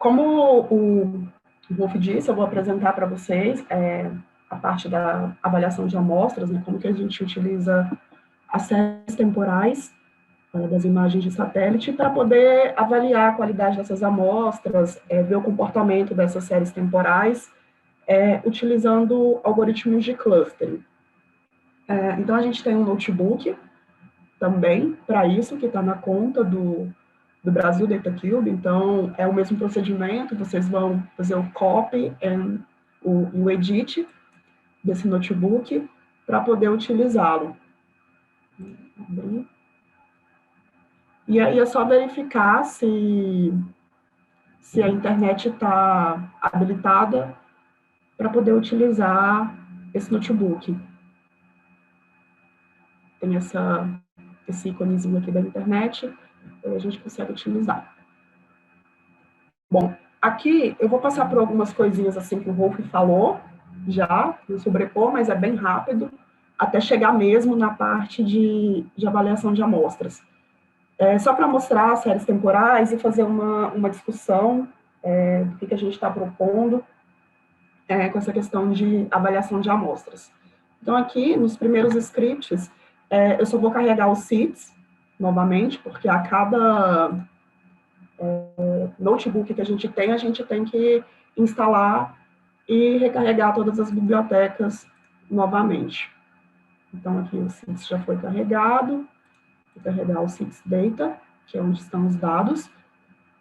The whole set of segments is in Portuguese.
Como o Wolf disse, eu vou apresentar para vocês a parte da avaliação de amostras, né, como que a gente utiliza as séries temporais das imagens de satélite para poder avaliar a qualidade dessas amostras, ver o comportamento dessas séries temporais, utilizando algoritmos de clustering. Então, a gente tem um notebook também para isso, que está na conta do Brasil DataCube. Então, é o mesmo procedimento, vocês vão fazer o copy e o edit desse notebook para poder utilizá-lo. E aí é só verificar se a internet está habilitada para poder utilizar esse notebook. Tem esse íconezinho aqui da internet, a gente consegue utilizar. Bom, aqui eu vou passar por algumas coisinhas assim que o Wolf falou, já, no sobrepor, mas é bem rápido, até chegar mesmo na parte de avaliação de amostras. Só para mostrar as séries temporais e fazer uma discussão do que a gente está propondo com essa questão de avaliação de amostras. Então, aqui, nos primeiros scripts, eu só vou carregar os seeds, novamente, porque a cada notebook que a gente tem que instalar e recarregar todas as bibliotecas novamente. Então, aqui o seeds já foi carregado, vou carregar o seeds data, que é onde estão os dados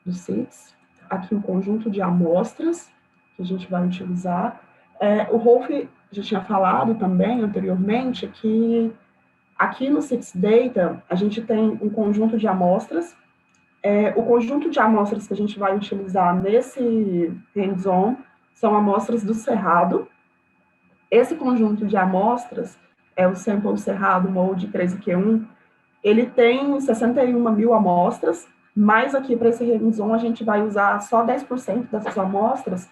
dos seeds. Aqui um conjunto de amostras que a gente vai utilizar. O Wolf já tinha falado também anteriormente que aqui no Seeds Data a gente tem um conjunto de amostras. O conjunto de amostras que a gente vai utilizar nesse hands-on são amostras do Cerrado. Esse conjunto de amostras é o Sample Cerrado Mode 13Q1. Ele tem 61 mil amostras, mas aqui para esse hands-on a gente vai usar só 10% dessas amostras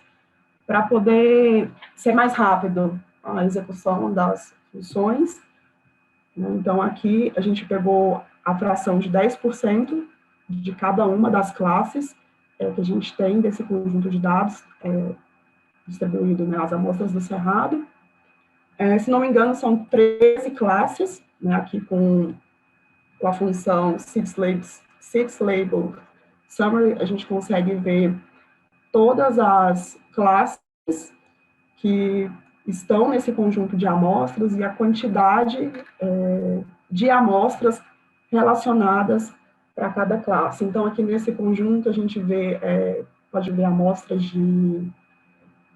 para poder ser mais rápido a execução das funções. Então, aqui a gente pegou a fração de 10% de cada uma das classes que a gente tem desse conjunto de dados distribuído nas amostras do Cerrado. Se não me engano, são 13 classes, né, aqui com a função SeedsLabel Summary, a gente consegue ver todas as classes que estão nesse conjunto de amostras e a quantidade de amostras relacionadas para cada classe. Então, aqui nesse conjunto, a gente pode ver amostras de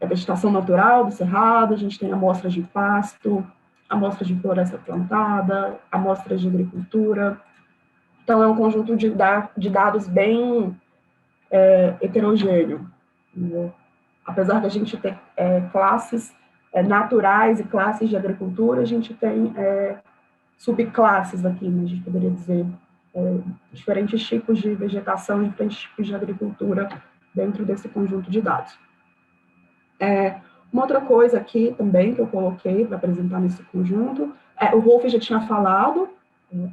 vegetação natural do Cerrado, a gente tem amostras de pasto, amostras de floresta plantada, amostras de agricultura. Então, é um conjunto de dados bem heterogêneo. Apesar da gente ter classes naturais e classes de agricultura, a gente tem subclasses aqui, né, a gente poderia dizer, diferentes tipos de vegetação, diferentes tipos de agricultura dentro desse conjunto de dados. Uma outra coisa aqui também que eu coloquei para apresentar nesse conjunto, o Wolf já tinha falado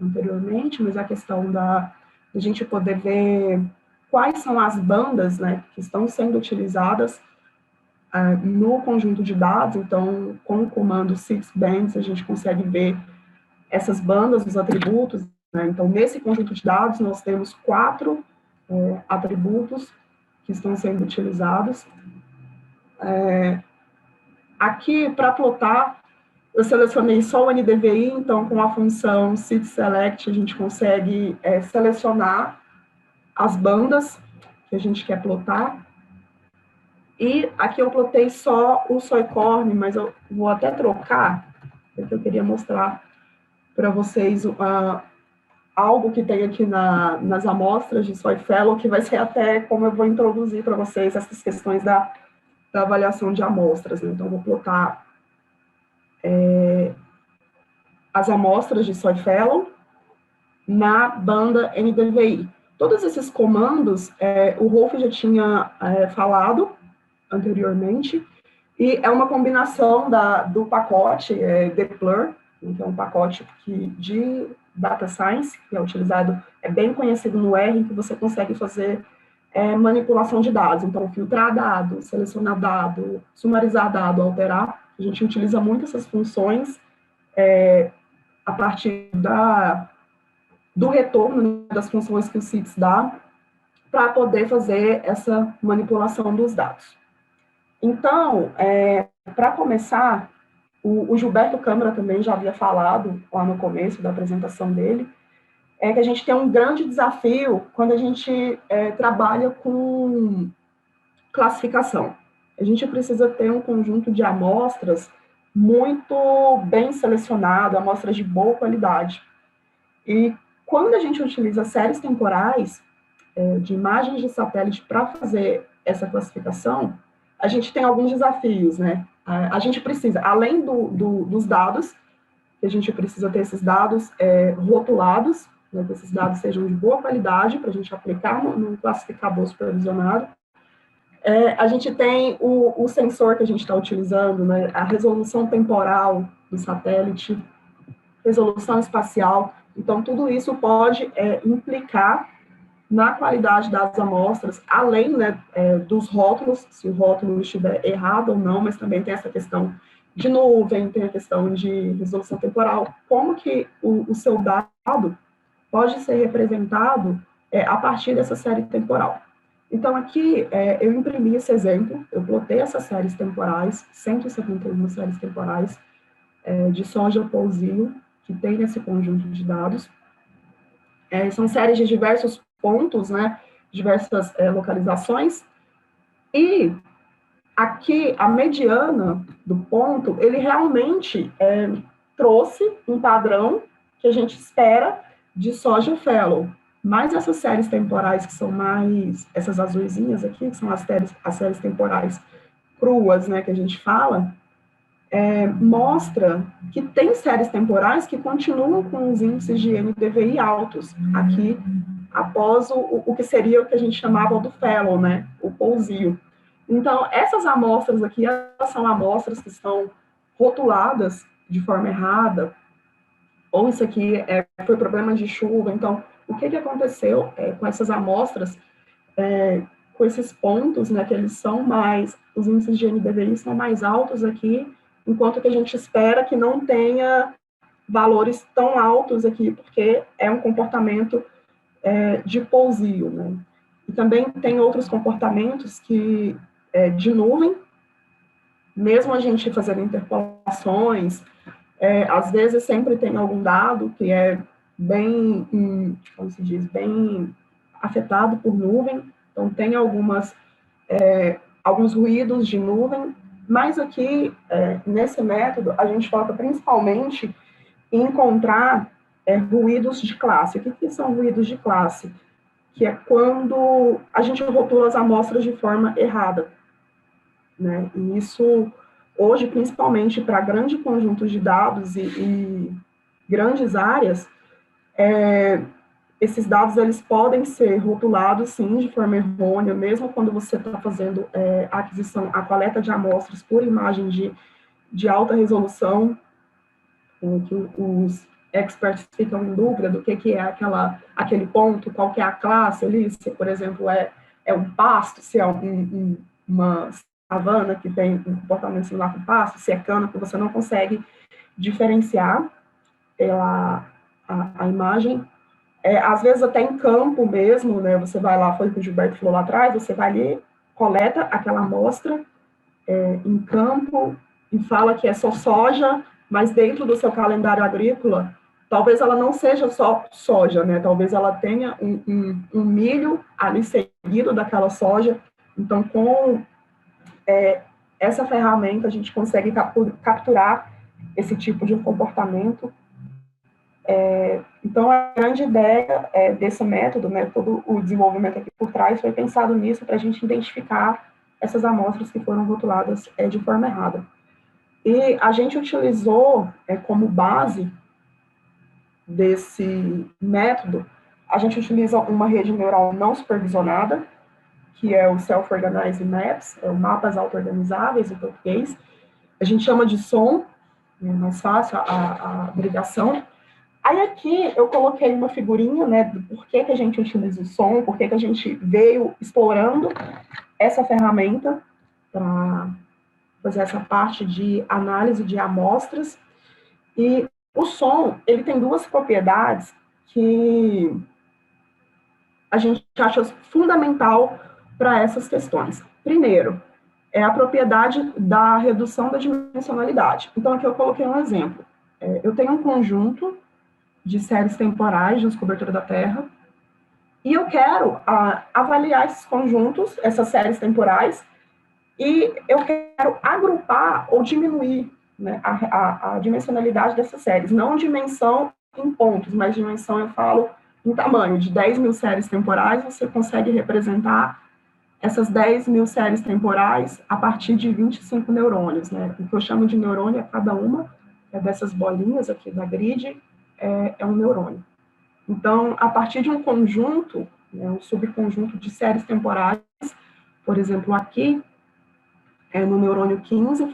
anteriormente, mas a questão da gente poder ver quais são as bandas, né, que estão sendo utilizadas no conjunto de dados. Então, com o comando seedsbands, a gente consegue ver essas bandas, os atributos, né? Então, nesse conjunto de dados, nós temos 4 atributos que estão sendo utilizados. Aqui, para plotar, eu selecionei só o NDVI, então, com a função seedSelect, a gente consegue selecionar as bandas que a gente quer plotar. E aqui eu plotei só o soycorn, mas eu vou até trocar, porque eu queria mostrar para vocês algo que tem aqui nas amostras de soy fellow, que vai ser até como eu vou introduzir para vocês essas questões da avaliação de amostras, né? Então, eu vou plotar as amostras de soy fellow na banda NDVI. Todos esses comandos, o Wolf já tinha falado anteriormente, e é uma combinação do pacote dplur, que é um pacote de data science, que é utilizado, bem conhecido no R, em que você consegue fazer manipulação de dados. Então, filtrar dado, selecionar dado, sumarizar dado, alterar. A gente utiliza muito essas funções a partir do retorno, né, das funções que o CITES dá, para poder fazer essa manipulação dos dados. Então, para começar, o Gilberto Câmara também já havia falado lá no começo da apresentação dele, que a gente tem um grande desafio quando a gente trabalha com classificação. A gente precisa ter um conjunto de amostras muito bem selecionado, amostras de boa qualidade. E quando a gente utiliza séries temporais de imagens de satélite para fazer essa classificação, a gente tem alguns desafios, né? A gente precisa, além dos dados, que a gente precisa ter esses dados rotulados, né, que esses dados sejam de boa qualidade para a gente aplicar no classificador supervisionado. A gente tem o sensor que a gente está utilizando, né, a resolução temporal do satélite, resolução espacial. Então, tudo isso pode implicar na qualidade das amostras, além, né, dos rótulos, se o rótulo estiver errado ou não, mas também tem essa questão de nuvem, tem a questão de resolução temporal, como que o seu dado pode ser representado a partir dessa série temporal. Então, aqui, eu imprimi esse exemplo, eu plotei essas séries temporais, 171 séries temporais de soja pousio, que tem nesse conjunto de dados. São séries de diversos pontos, né, diversas localizações, e aqui a mediana do ponto, ele realmente trouxe um padrão que a gente espera de soja fallow, mas essas séries temporais que são mais, essas azuisinhas aqui, que são as séries temporais cruas, né, que a gente fala, mostra que tem séries temporais que continuam com os índices de NDVI altos, aqui, após o que seria o que a gente chamava do fallow, né, o pousio. Então, essas amostras aqui, elas são amostras que estão rotuladas de forma errada, ou isso aqui foi problema de chuva. Então, o que aconteceu com essas amostras, com esses pontos, né, que eles são mais, os índices de NDVI são mais altos aqui, enquanto que a gente espera que não tenha valores tão altos aqui, porque é um comportamento de pousio, né? E também tem outros comportamentos que, de nuvem, mesmo a gente fazendo interpolações, às vezes sempre tem algum dado que é bem, como se diz, bem afetado por nuvem, então tem alguns ruídos de nuvem, mas aqui, nesse método, a gente foca principalmente em encontrar ruídos de classe. O que são ruídos de classe? Que é quando a gente rotula as amostras de forma errada, né? E isso, hoje, principalmente para grandes conjuntos de dados e grandes áreas, esses dados eles podem ser rotulados, sim, de forma errônea, mesmo quando você está fazendo a coleta de amostras por imagem de alta resolução, que os experts ficam em dúvida do que é aquele ponto, qual que é a classe ali, se, por exemplo, é um pasto, se é uma savana que tem um comportamento similar com pasto, se é cana, que você não consegue diferenciar pela a imagem. Às vezes até em campo mesmo, né, você vai lá, foi o que o Gilberto falou lá atrás, você vai ali, coleta aquela amostra em campo e fala que é só soja, mas dentro do seu calendário agrícola, talvez ela não seja só soja, né? Talvez ela tenha um milho ali seguido daquela soja. Então, com essa ferramenta, a gente consegue capturar esse tipo de comportamento. Então, a grande ideia desse método, né, todo o desenvolvimento aqui por trás, foi pensado nisso para a gente identificar essas amostras que foram rotuladas de forma errada. E a gente utilizou como base desse método, a gente utiliza uma rede neural não supervisionada, que é o Self-Organizing Maps, o mapas auto-organizáveis em português. A gente chama de SOM, é mais fácil a abreviação, Aí aqui eu coloquei uma figurinha, né, do porquê que a gente utiliza o som, porquê que a gente veio explorando essa ferramenta para fazer essa parte de análise de amostras. E o som, ele tem duas propriedades que a gente acha fundamental para essas questões. Primeiro, é a propriedade da redução da dimensionalidade. Então, aqui eu coloquei um exemplo. Eu tenho um conjunto de séries temporais de descobertura da Terra, e eu quero avaliar esses conjuntos, essas séries temporais, e eu quero agrupar ou diminuir, né, a dimensionalidade dessas séries. Não dimensão em pontos, mas dimensão, eu falo, em tamanho. De 10 mil séries temporais, você consegue representar essas 10 mil séries temporais a partir de 25 neurônios. Né? O que eu chamo de neurônio é cada uma dessas bolinhas aqui da grid, é um neurônio. Então, a partir de um conjunto, né, um subconjunto de séries temporais, por exemplo, aqui, no neurônio 15,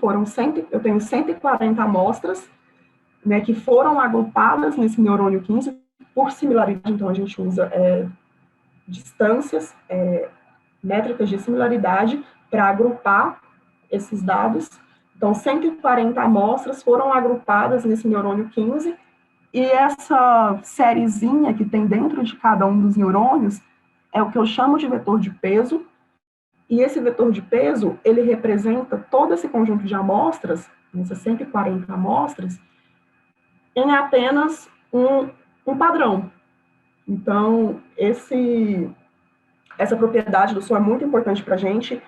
eu tenho 140 amostras, né, que foram agrupadas nesse neurônio 15 por similaridade. Então, a gente usa distâncias, métricas de similaridade para agrupar esses dados. Então, 140 amostras foram agrupadas nesse neurônio 15, e essa sériezinha que tem dentro de cada um dos neurônios é o que eu chamo de vetor de peso, e esse vetor de peso, ele representa todo esse conjunto de amostras, essas 140 amostras, em apenas um padrão. Então, essa propriedade do som é muito importante para a gente,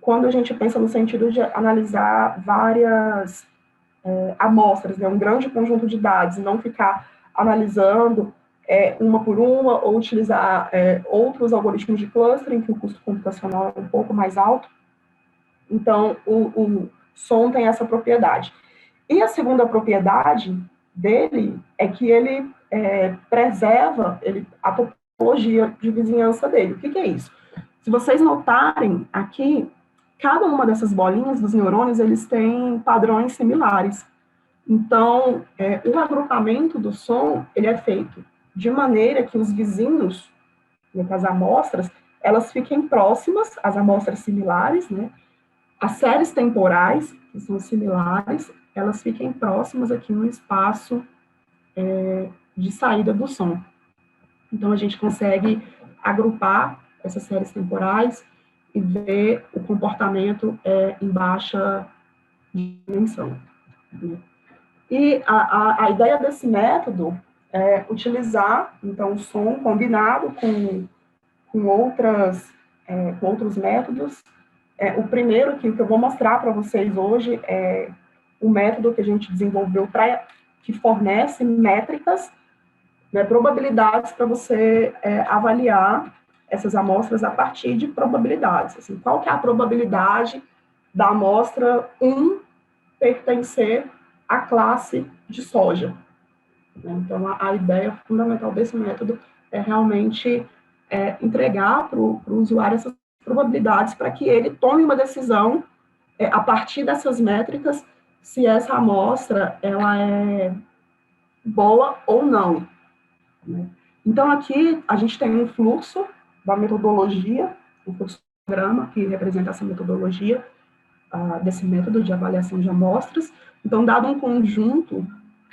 quando a gente pensa no sentido de analisar várias amostras, né, um grande conjunto de dados, e não ficar analisando uma por uma, ou utilizar outros algoritmos de clustering, que o custo computacional é um pouco mais alto. Então, o som tem essa propriedade. E a segunda propriedade dele é que ele preserva a topologia de vizinhança dele. O que é isso? Se vocês notarem aqui, cada uma dessas bolinhas dos neurônios, eles têm padrões similares. Então, o agrupamento do som, ele é feito de maneira que os vizinhos, né, as amostras, elas fiquem próximas, as amostras similares, né? As séries temporais, que são similares, elas fiquem próximas aqui no espaço de saída do som. Então, a gente consegue agrupar essas séries temporais e ver o comportamento em baixa dimensão. Né? E a ideia desse método é utilizar, então, o som combinado com outros métodos. O primeiro que eu vou mostrar para vocês hoje é o método que a gente desenvolveu que fornece métricas, né, probabilidades para você avaliar essas amostras a partir de probabilidades. Assim, qual que é a probabilidade da amostra 1 pertencer à classe de soja? Então, a ideia fundamental desse método é realmente entregar para o usuário essas probabilidades para que ele tome uma decisão a partir dessas métricas, se essa amostra ela é boa ou não. Né? Então, aqui a gente tem um fluxo da metodologia, um fluxograma que representa essa metodologia desse método de avaliação de amostras. Então, dado um conjunto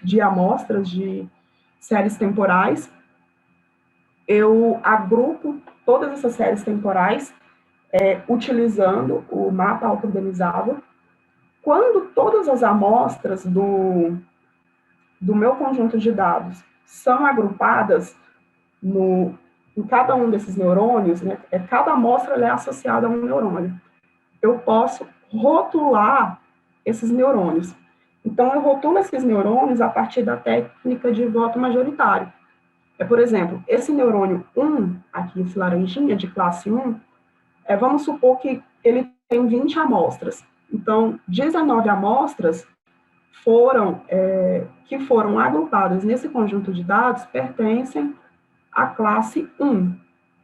de amostras de séries temporais, eu agrupo todas essas séries temporais utilizando o mapa auto-organizável. Quando todas as amostras do meu conjunto de dados são agrupadas em cada um desses neurônios, né, cada amostra é associada a um neurônio, eu posso rotular esses neurônios. Então, eu rotulo esses neurônios a partir da técnica de voto majoritário. Por exemplo, esse neurônio 1, aqui esse laranjinha de classe 1, vamos supor que ele tem 20 amostras. Então, 19 amostras que foram agrupadas nesse conjunto de dados pertencem à classe 1,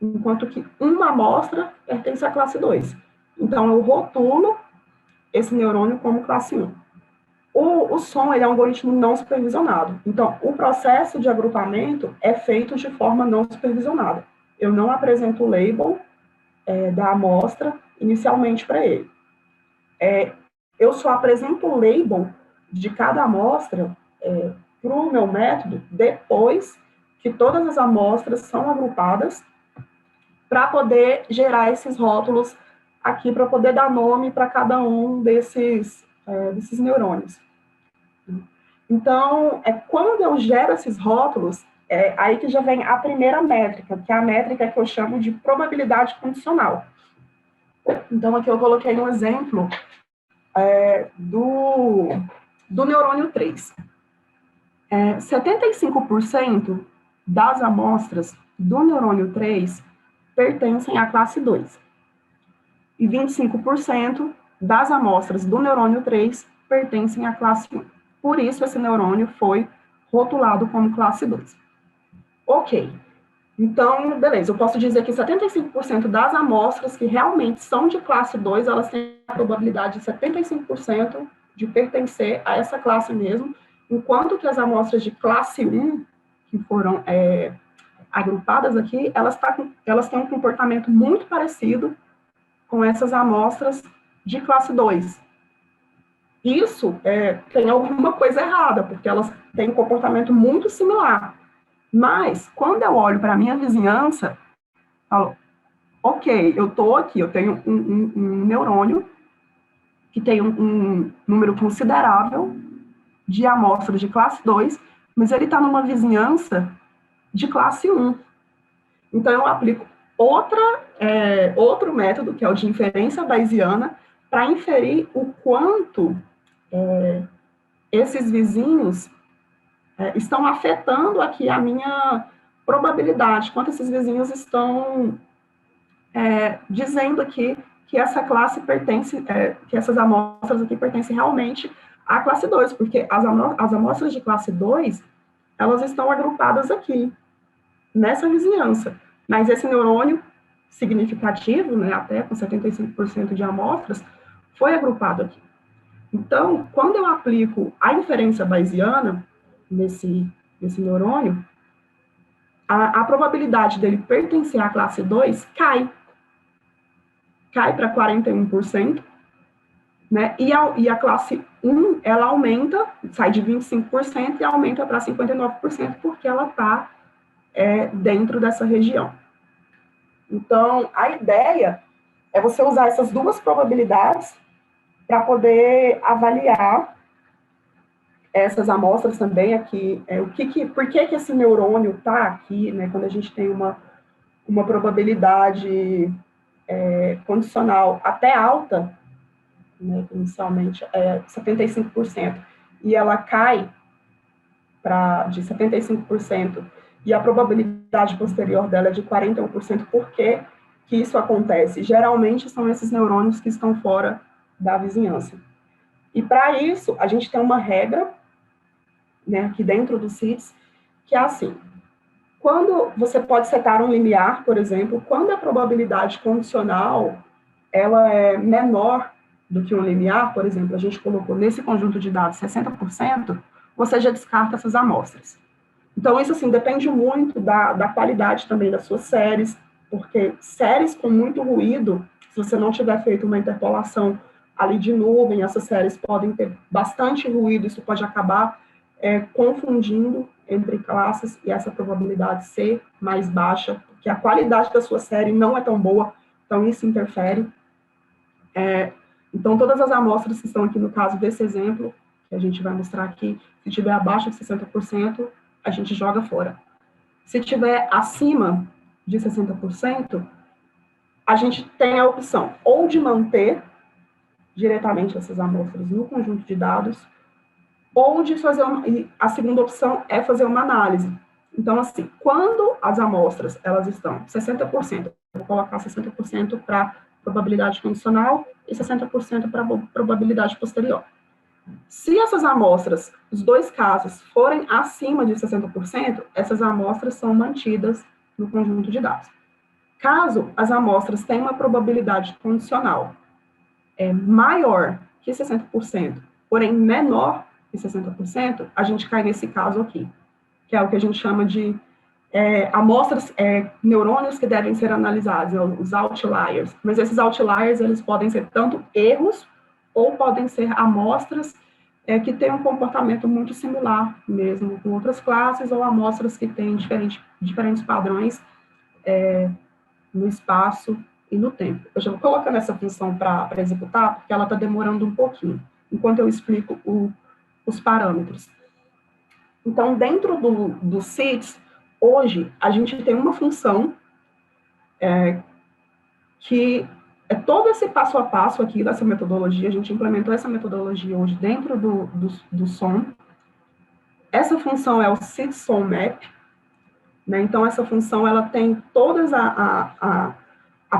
enquanto que uma amostra pertence à classe 2. Então, eu rotulo esse neurônio como classe 1. O som ele é um algoritmo não supervisionado. Então, o processo de agrupamento é feito de forma não supervisionada. Eu não apresento o label da amostra inicialmente para ele. Eu só apresento o label de cada amostra para o meu método depois que todas as amostras são agrupadas para poder gerar esses rótulos aqui, para poder dar nome para cada um desses neurônios. Então, quando eu gero esses rótulos, aí que já vem a primeira métrica, que é a métrica que eu chamo de probabilidade condicional. Então, aqui eu coloquei um exemplo do neurônio 3. 75% das amostras do neurônio 3 pertencem à classe 2. E 25% das amostras do neurônio 3 pertencem à classe 1. Por isso, esse neurônio foi rotulado como classe 2. Ok. Então, beleza, eu posso dizer que 75% das amostras que realmente são de classe 2, elas têm a probabilidade de 75% de pertencer a essa classe mesmo, enquanto que as amostras de classe 1, que foram agrupadas aqui, elas têm um comportamento muito parecido com essas amostras de classe 2. Isso tem alguma coisa errada, porque elas têm um comportamento muito similar. Mas, quando eu olho para a minha vizinhança, falo, ok, eu estou aqui, eu tenho um neurônio que tem um número considerável de amostras de classe 2, mas ele está numa vizinhança de classe 1. Então, eu aplico outro método, que é o de inferência bayesiana, para inferir o quanto esses vizinhos estão afetando aqui a minha probabilidade, quanto esses vizinhos estão dizendo aqui que essa classe pertence, que essas amostras aqui pertencem realmente à classe 2, porque as amostras de classe 2, elas estão agrupadas aqui, nessa vizinhança. Mas esse neurônio significativo, né, até com 75% de amostras, foi agrupado aqui. Então, quando eu aplico a inferência bayesiana nesse neurônio, a probabilidade dele pertencer à classe 2 cai para 41%, né? E a classe 1, ela aumenta, sai de 25% e aumenta para 59%, porque ela está dentro dessa região. Então, a ideia é você usar essas duas probabilidades para poder avaliar essas amostras também aqui, por que esse neurônio está aqui, né, quando a gente tem uma probabilidade condicional até alta, né, inicialmente 75%, e ela cai de 75%, e a probabilidade posterior dela é de 41%, por que isso acontece? Geralmente são esses neurônios que estão fora da vizinhança. E para isso, a gente tem uma regra, né, aqui dentro do CITES, que é assim: quando você pode setar um limiar, por exemplo, quando a probabilidade condicional ela é menor do que um limiar, por exemplo, a gente colocou nesse conjunto de dados 60%, você já descarta essas amostras. Então, isso, assim, depende muito da qualidade também das suas séries, porque séries com muito ruído, se você não tiver feito uma interpolação ali de nuvem, essas séries podem ter bastante ruído, isso pode acabar confundindo entre classes e essa probabilidade ser mais baixa, porque a qualidade da sua série não é tão boa, então isso interfere. Então, todas as amostras que estão aqui no caso desse exemplo, que a gente vai mostrar aqui, se tiver abaixo de 60%, a gente joga fora. Se tiver acima de 60%, a gente tem a opção ou de manter diretamente essas amostras no conjunto de dados, ou de fazer a segunda opção é fazer uma análise. Então, assim, quando as amostras, elas estão 60%, vou colocar 60% para probabilidade condicional e 60% para probabilidade posterior. Se essas amostras, os dois casos, forem acima de 60%, essas amostras são mantidas no conjunto de dados. Caso as amostras tenham uma probabilidade condicional maior que 60%, porém menor e 60%, a gente cai nesse caso aqui, que é o que a gente chama de amostras, neurônios que devem ser analisados, os outliers. Mas esses outliers, eles podem ser tanto erros, ou podem ser amostras que têm um comportamento muito similar mesmo com outras classes, ou amostras que têm diferentes padrões no espaço e no tempo. Eu já vou colocando essa função para executar, porque ela está demorando um pouquinho, enquanto eu explico os parâmetros. Então, dentro do SITS, hoje, a gente tem uma função que é todo esse passo a passo aqui dessa metodologia, a gente implementou essa metodologia hoje dentro do SOM. Essa função é o SITS-SOM-MAP, né? Então, essa função, ela tem todas a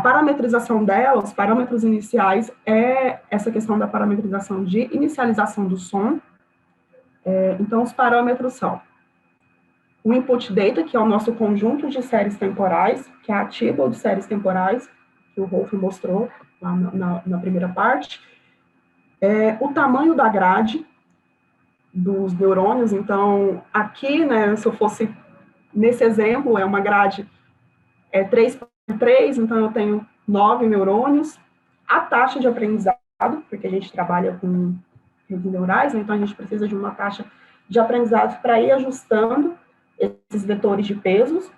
parametrização dela, os parâmetros iniciais, é essa questão da parametrização de inicialização do som. Então, os parâmetros são o input data, que é o nosso conjunto de séries temporais, que é a table de séries temporais, que o Rolf mostrou lá na primeira parte. O tamanho da grade dos neurônios. Então, aqui, né, se eu fosse, nesse exemplo, é uma grade 3 por 3, então eu tenho 9 neurônios. A taxa de aprendizado, porque a gente trabalha com redes neurais, né, então a gente precisa de uma taxa de aprendizado para ir ajustando esses vetores de pesos,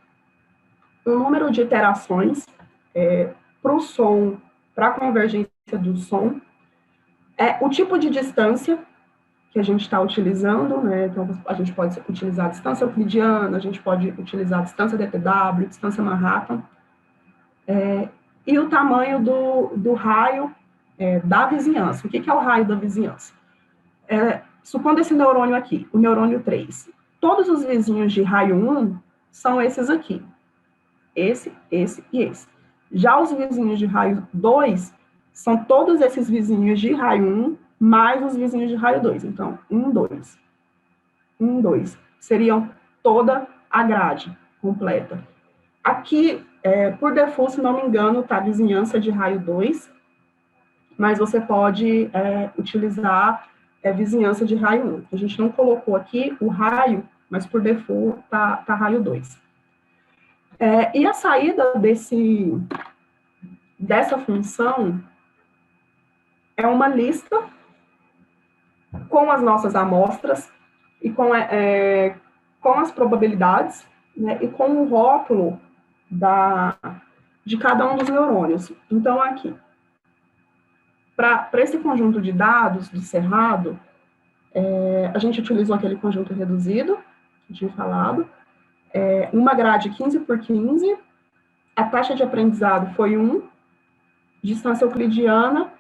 o número de iterações para o som, para a convergência do som, o tipo de distância que a gente está utilizando, né? Então, a gente pode utilizar a distância euclidiana, a gente pode utilizar a distância DTW, distância Manhattan, e o tamanho do raio da vizinhança. O que é o raio da vizinhança? Supondo esse neurônio aqui, o neurônio 3, todos os vizinhos de raio 1 são esses aqui. Esse e esse. Já os vizinhos de raio 2 são todos esses vizinhos de raio 1 mais os vizinhos de raio 2. Então, 1, 2. 1, 2. Seriam toda a grade completa. Aqui, por default, se não me engano, está a vizinhança de raio 2, mas você pode utilizar vizinhança de raio 1. A gente não colocou aqui o raio, mas por default está raio 2. E a saída dessa função é uma lista com as nossas amostras e com as probabilidades, né, e com o rótulo de cada um dos neurônios. Então, aqui, para esse conjunto de dados do cerrado, a gente utilizou aquele conjunto reduzido, que eu tinha falado, uma grade 15 por 15, a taxa de aprendizado foi 1, distância euclidiana,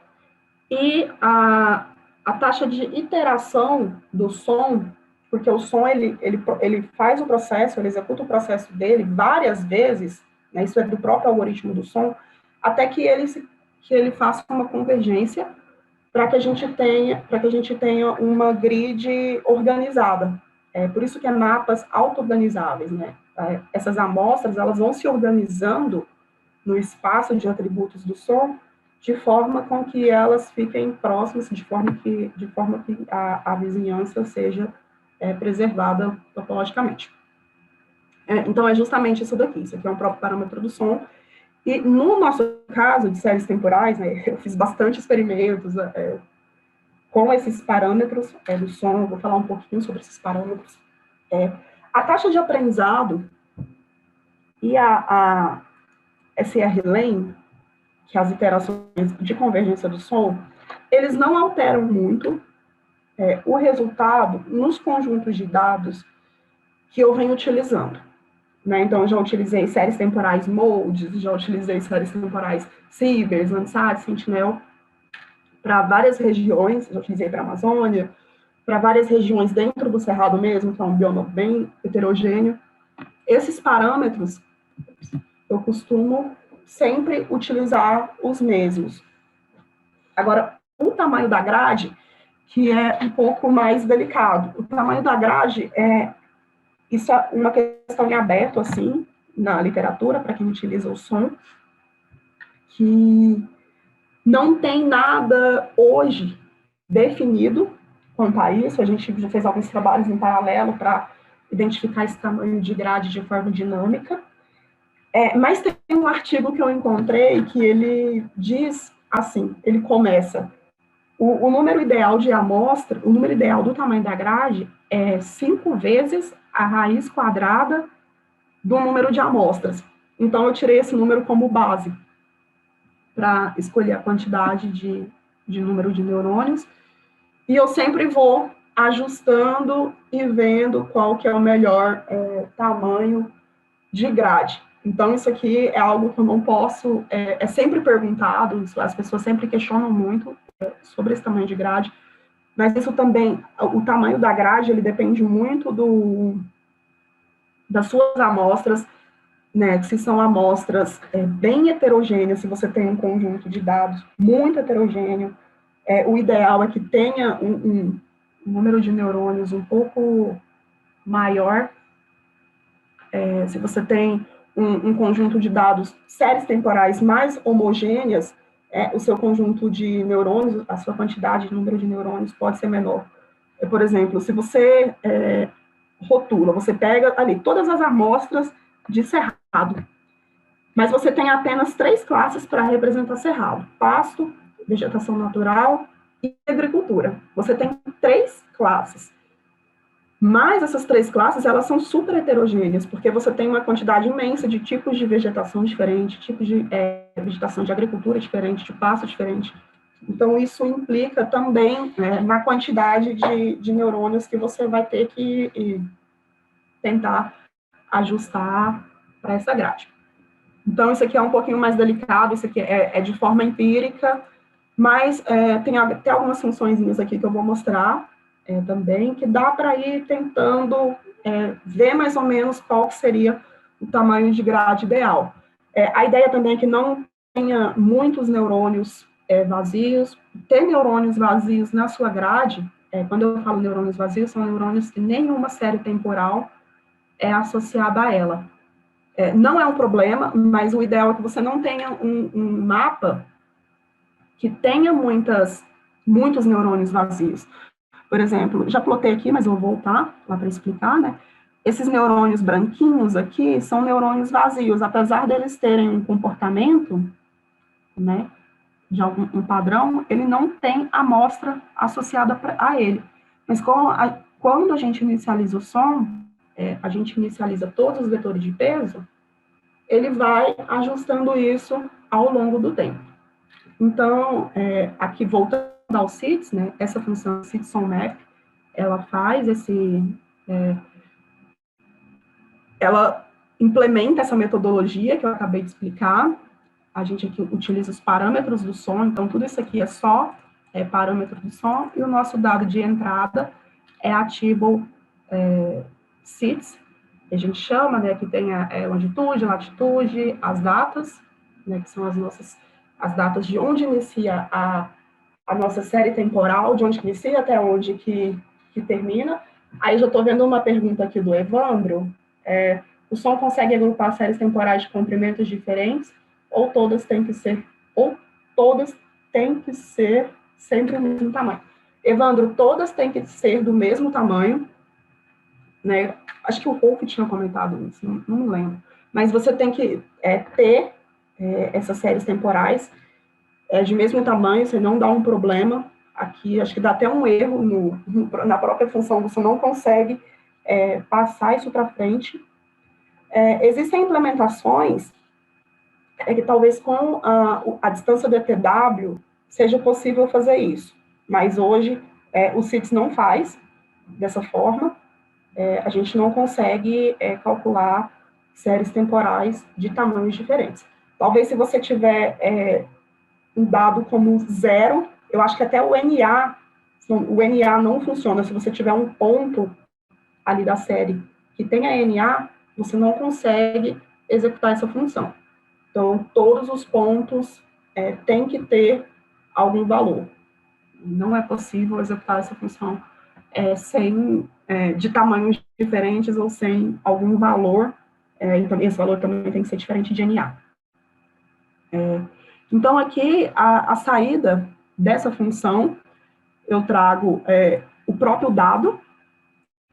e a taxa de iteração do som, porque o som, ele faz o processo, ele executa o processo dele várias vezes, né, isso é do próprio algoritmo do som, até que ele faça uma convergência para que a gente tenha uma grid organizada. Por isso que é mapas auto-organizáveis, né? Essas amostras, elas vão se organizando no espaço de atributos do som, de forma com que elas fiquem próximas, de forma que a vizinhança seja preservada topologicamente. Então, é justamente isso daqui. Isso aqui é um próprio parâmetro do som. E no nosso caso de séries temporais, né, eu fiz bastante experimentos com esses parâmetros do som. Eu vou falar um pouquinho sobre esses parâmetros. A taxa de aprendizado e a SR-Lane, que é as iterações de convergência do som, eles não alteram muito o resultado nos conjuntos de dados que eu venho utilizando. Né? Então, eu já utilizei séries temporais MODES, já utilizei séries temporais Sieverts, Landsat, Sentinel, para várias regiões, já utilizei para a Amazônia, para várias regiões dentro do Cerrado mesmo, que é um bioma bem heterogêneo. Esses parâmetros, eu costumo sempre utilizar os mesmos. Agora, o tamanho da grade, que é um pouco mais delicado. O tamanho da grade isso é uma questão em aberto, assim, na literatura, para quem utiliza o som, que não tem nada hoje definido quanto a isso, a gente já fez alguns trabalhos em paralelo para identificar esse tamanho de grade de forma dinâmica. Mas tem um artigo que eu encontrei que ele diz assim, ele começa, o número ideal de amostra, o número ideal do tamanho da grade é 5 vezes a raiz quadrada do número de amostras. Então, eu tirei esse número como base para escolher a quantidade de número de neurônios, e eu sempre vou ajustando e vendo qual que é o melhor tamanho de grade. Então, isso aqui é algo que eu não posso, é sempre perguntado, as pessoas sempre questionam muito sobre esse tamanho de grade, mas isso também, o tamanho da grade, ele depende muito das suas amostras, né, se são amostras bem heterogêneas, se você tem um conjunto de dados muito heterogêneo, o ideal é que tenha um número de neurônios um pouco maior. Se você tem um conjunto de dados, séries temporais mais homogêneas, o seu conjunto de neurônios, a sua quantidade de número de neurônios pode ser menor. Por exemplo, se você rotula, você pega ali todas as amostras de cerrado, mas você tem apenas 3 classes para representar cerrado: pasto, vegetação natural e agricultura. Você tem 3 classes. Mas essas 3 classes, elas são super heterogêneas, porque você tem uma quantidade imensa de tipos de vegetação diferente, tipos de vegetação de agricultura diferente, de pasto diferente. Então, isso implica também na quantidade de neurônios que você vai ter que tentar ajustar para essa grade. Então, isso aqui é um pouquinho mais delicado, isso aqui é de forma empírica, mas tem até algumas funçõezinhas aqui que eu vou mostrar também, que dá para ir tentando ver mais ou menos qual seria o tamanho de grade ideal. A ideia também é que não tenha muitos neurônios vazios. Ter neurônios vazios na sua grade, quando eu falo neurônios vazios, são neurônios que nenhuma série temporal é associada a ela. Não é um problema, mas o ideal é que você não tenha um mapa que tenha muitos neurônios vazios. Por exemplo, já plotei aqui, mas eu vou voltar lá para explicar, né? Esses neurônios branquinhos aqui são neurônios vazios, apesar deles terem um comportamento, né, de algum padrão, ele não tem amostra associada a ele. Mas quando a gente inicializa o som, a gente inicializa todos os vetores de peso, ele vai ajustando isso ao longo do tempo. Então, aqui voltando ao CITES, né, essa função CITES-SONMAP, ela faz ela implementa essa metodologia que eu acabei de explicar. A gente aqui utiliza os parâmetros do som, então tudo isso aqui é só parâmetro do som, e o nosso dado de entrada é a Tibble CITES, que a gente chama, né, que tem a longitude, latitude, as datas, né, que são as datas de onde inicia a nossa série temporal, de onde que inicia até onde que termina. Aí já estou vendo uma pergunta aqui do Evandro. O som consegue agrupar séries temporais de comprimentos diferentes, ou todas têm que ser sempre o mesmo tamanho? Evandro, todas têm que ser do mesmo tamanho, né? Acho que o Rolf tinha comentado isso, não me lembro. Mas você tem que ter essas séries temporais de mesmo tamanho, você não dá um problema. Aqui, acho que dá até um erro na própria função, você não consegue passar isso para frente. Existem implementações que talvez com a distância do ETW seja possível fazer isso, mas hoje o CITES não faz dessa forma. A gente não consegue calcular séries temporais de tamanhos diferentes. Talvez se você tiver um dado como 0, eu acho que até o NA não funciona. Se você tiver um ponto ali da série que tenha NA, você não consegue executar essa função. Então, todos os pontos têm que ter algum valor. Não é possível executar essa função de tamanhos diferentes ou sem algum valor, então esse valor também tem que ser diferente de NA. Então, aqui, a saída dessa função, eu trago o próprio dado,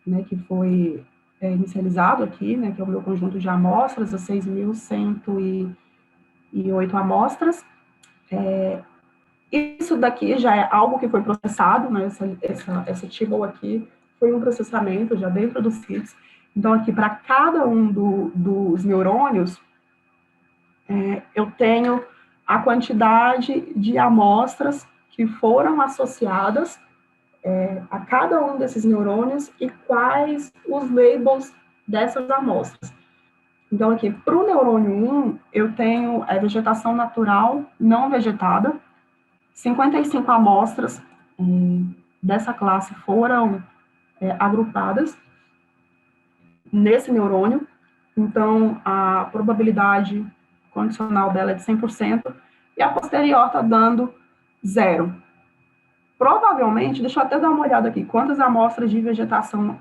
né, que foi inicializado aqui, né, que é o meu conjunto de amostras, as 6.108 amostras. Isso daqui já é algo que foi processado, né, essa table aqui foi um processamento já dentro do CITES. Então, aqui, para cada um dos neurônios, eu tenho a quantidade de amostras que foram associadas a cada um desses neurônios e quais os labels dessas amostras. Então, aqui, para o neurônio 1, eu tenho a vegetação natural não vegetada, 55 amostras dessa classe foram agrupadas nesse neurônio, então a probabilidade condicional dela é de 100%, e a posterior está dando 0. Provavelmente, deixa eu até dar uma olhada aqui, quantas amostras de vegetação...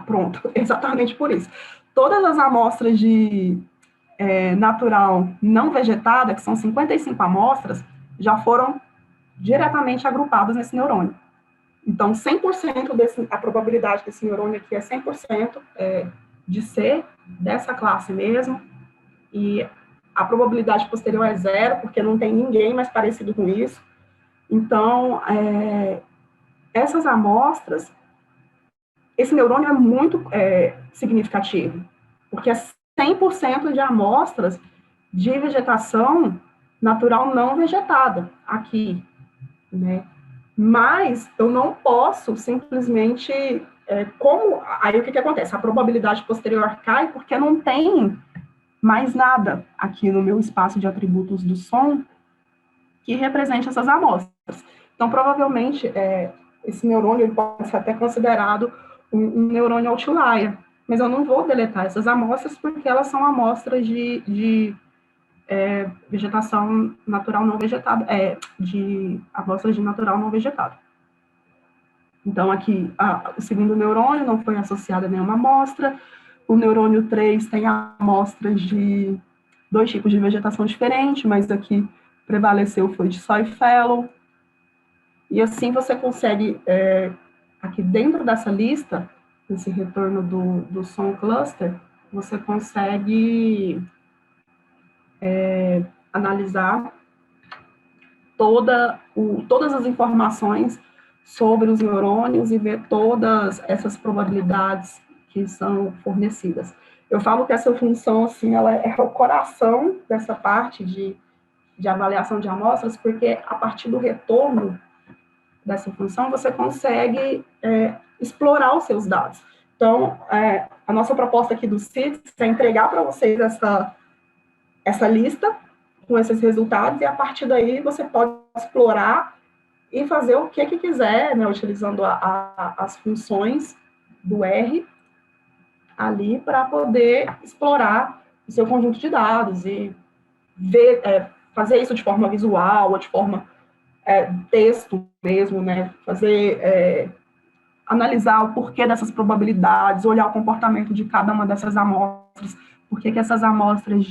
pronto, exatamente por isso. Todas as amostras de natural não vegetada, que são 55 amostras, já foram diretamente agrupadas nesse neurônio. Então, 100% a probabilidade desse neurônio aqui é 100% de ser dessa classe mesmo, e a probabilidade posterior é 0, porque não tem ninguém mais parecido com isso. Então, essas amostras, esse neurônio é muito significativo, porque é 100% de amostras de vegetação natural não vegetada aqui, né? Mas eu não posso simplesmente, aí o que acontece? A probabilidade posterior cai porque não tem mais nada aqui no meu espaço de atributos do som que represente essas amostras. Então, provavelmente, esse neurônio ele pode ser até considerado um neurônio outlier, mas eu não vou deletar essas amostras porque elas são amostras de vegetação natural não vegetada, de amostras de natural não vegetada. Então, aqui, o segundo neurônio não foi associado a nenhuma amostra, o neurônio 3 tem amostras de 2 tipos de vegetação diferentes, mas aqui prevaleceu foi de soy fallow, e assim você consegue, aqui dentro dessa lista, esse retorno do som cluster, você consegue analisar todas as informações sobre os neurônios e ver todas essas probabilidades que são fornecidas. Eu falo que essa função, assim, ela é o coração dessa parte de avaliação de amostras, porque a partir do retorno dessa função, você consegue explorar os seus dados. Então, a nossa proposta aqui do CITES é entregar para vocês essa lista com esses resultados, e a partir daí você pode explorar e fazer o que quiser, né, utilizando as funções do R ali para poder explorar o seu conjunto de dados e ver, fazer isso de forma visual ou de forma texto mesmo, né, analisar o porquê dessas probabilidades, olhar o comportamento de cada uma dessas amostras, por que essas amostras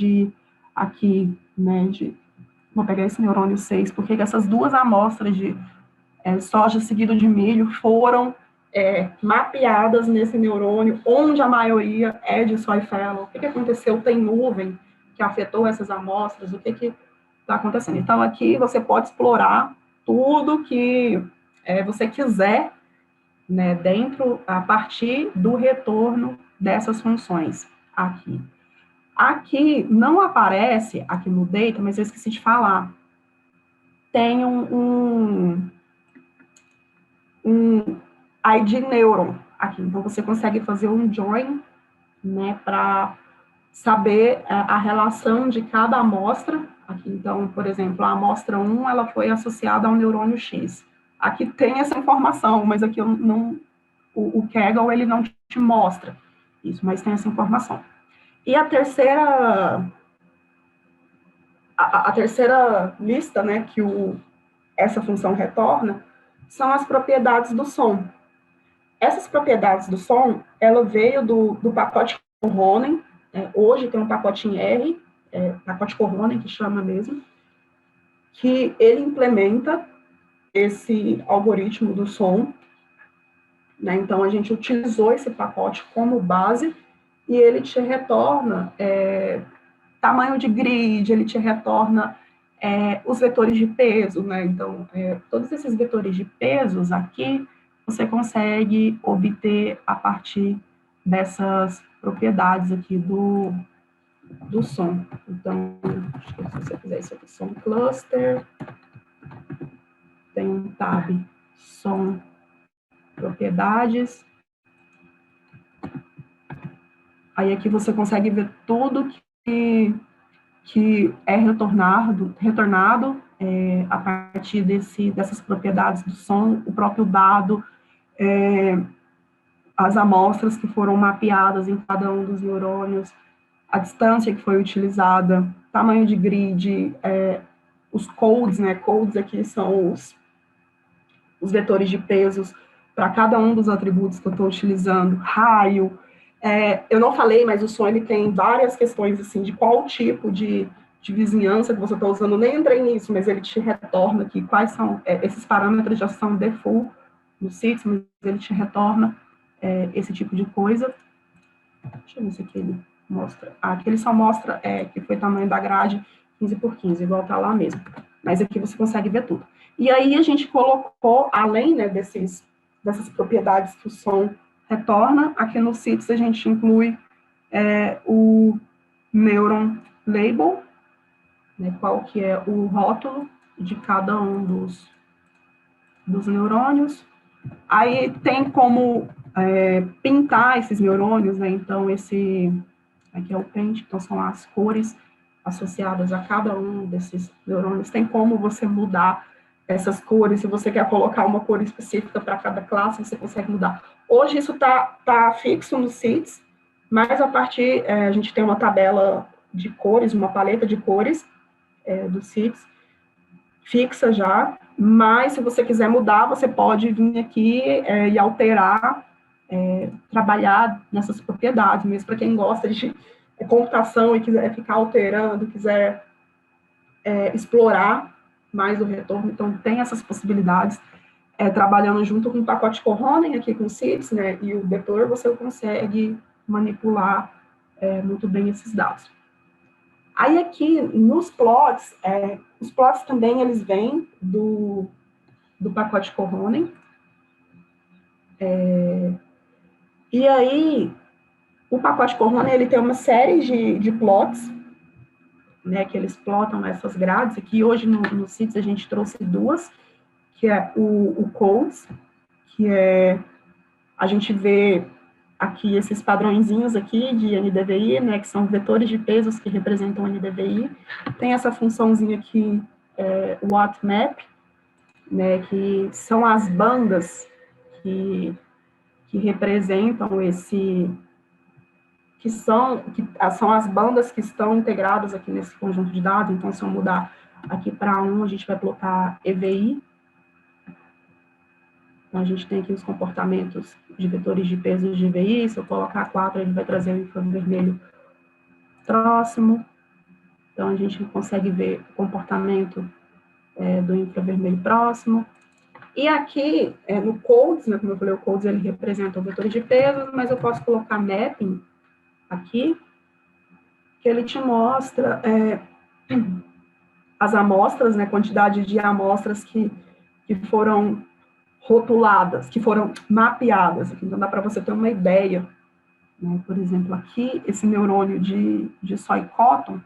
aqui, né, vou pegar esse neurônio 6, por que essas duas amostras de soja seguido de milho foram mapeadas nesse neurônio, onde a maioria é de soy fallow, o que aconteceu, tem nuvem que afetou essas amostras, o que está acontecendo. Então, aqui você pode explorar tudo que você quiser, né, a partir do retorno dessas funções aqui. Aqui não aparece, aqui no data, mas eu esqueci de falar, tem um ID neuron aqui, então você consegue fazer um join, né, para saber a relação de cada amostra. Aqui, então, por exemplo, a amostra 1, ela foi associada ao neurônio X. Aqui tem essa informação, mas aqui o Kaggle, ele não te mostra isso, mas tem essa informação. E a terceira lista, né, que essa função retorna, são as propriedades do som. Essas propriedades do som, ela veio do pacote Corronen, hoje tem um pacote em R, pacote Corronen, que chama mesmo, que ele implementa esse algoritmo do som, né? Então, a gente utilizou esse pacote como base e ele te retorna tamanho de grid, ele te retorna os vetores de peso, né? Então, todos esses vetores de pesos aqui, você consegue obter a partir dessas propriedades aqui do som. Então, acho que se você fizer isso aqui, som cluster, tem um tab som propriedades. Aí aqui você consegue ver tudo que é retornado a partir dessas propriedades do som, o próprio dado, as amostras que foram mapeadas em cada um dos neurônios, a distância que foi utilizada, tamanho de grid, os codes, né? Codes aqui são os vetores de pesos para cada um dos atributos que eu estou utilizando, raio. Eu não falei, mas o som ele tem várias questões assim de qual tipo de vizinhança que você está usando. Nem entrei nisso, mas ele te retorna aqui quais são esses parâmetros já são default no CITES, mas ele te retorna esse tipo de coisa. Deixa eu ver se aqui ele mostra. Aqui ele só mostra que foi o tamanho da grade 15 por 15, igual tá lá mesmo. Mas aqui você consegue ver tudo. E aí a gente colocou, além, né, dessas propriedades que o som retorna, aqui no CITES a gente inclui o Neuron Label, né, qual que é o rótulo de cada um dos neurônios. Aí tem como pintar esses neurônios, né? Então, aqui é o paint, então são as cores associadas a cada um desses neurônios. Tem como você mudar essas cores, se você quer colocar uma cor específica para cada classe, você consegue mudar. Hoje isso tá fixo no CITES, mas a partir, a gente tem uma tabela de cores, uma paleta de cores do CITES, fixa já, mas se você quiser mudar, você pode vir aqui e alterar, trabalhar nessas propriedades, mesmo para quem gosta de computação e quiser ficar alterando, quiser explorar mais o retorno, então tem essas possibilidades. Trabalhando junto com o pacote Coronen aqui com o CITES, né, e o vetor, você consegue manipular muito bem esses dados. Aí aqui, nos plots, os plots também, eles vêm do pacote Coronen. E aí, o pacote Coronen, ele tem uma série de plots, né, que eles plotam essas grades. Aqui, hoje, no CITES, a gente trouxe duas, que é o CODES, que a gente vê aqui esses padrõezinhos aqui de NDVI, né, que são vetores de pesos que representam NDVI. Tem essa funçãozinha aqui, WattMap, né, que são as bandas que representam são as bandas que estão integradas aqui nesse conjunto de dados. Então, se eu mudar aqui para 1, a gente vai colocar EVI. Então, a gente tem aqui os comportamentos de vetores de peso de EVI. Se eu colocar 4, ele vai trazer o infravermelho próximo. Então, a gente consegue ver o comportamento do infravermelho próximo. E aqui, no CODES, né, como eu falei, o CODES ele representa o vetor de peso, mas eu posso colocar mapping aqui, que ele te mostra as amostras, né, quantidade de amostras que foram rotuladas, que foram mapeadas. Então, dá para você ter uma ideia. Né? Por exemplo, aqui, esse neurônio de soy cotton,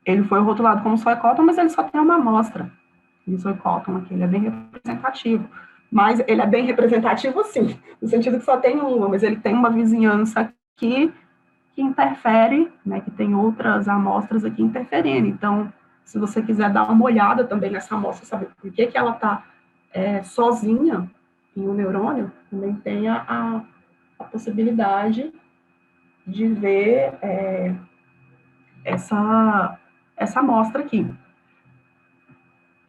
ele foi rotulado como soy cotton, mas ele só tem uma amostra de soy cotton aqui, ele é bem representativo. Mas ele é bem representativo, sim, no sentido que só tem uma, mas ele tem uma vizinhança aqui que interfere, né, que tem outras amostras aqui interferindo. Então, se você quiser dar uma olhada também nessa amostra, saber por que ela está sozinha em um neurônio, também tem a possibilidade de ver essa amostra aqui.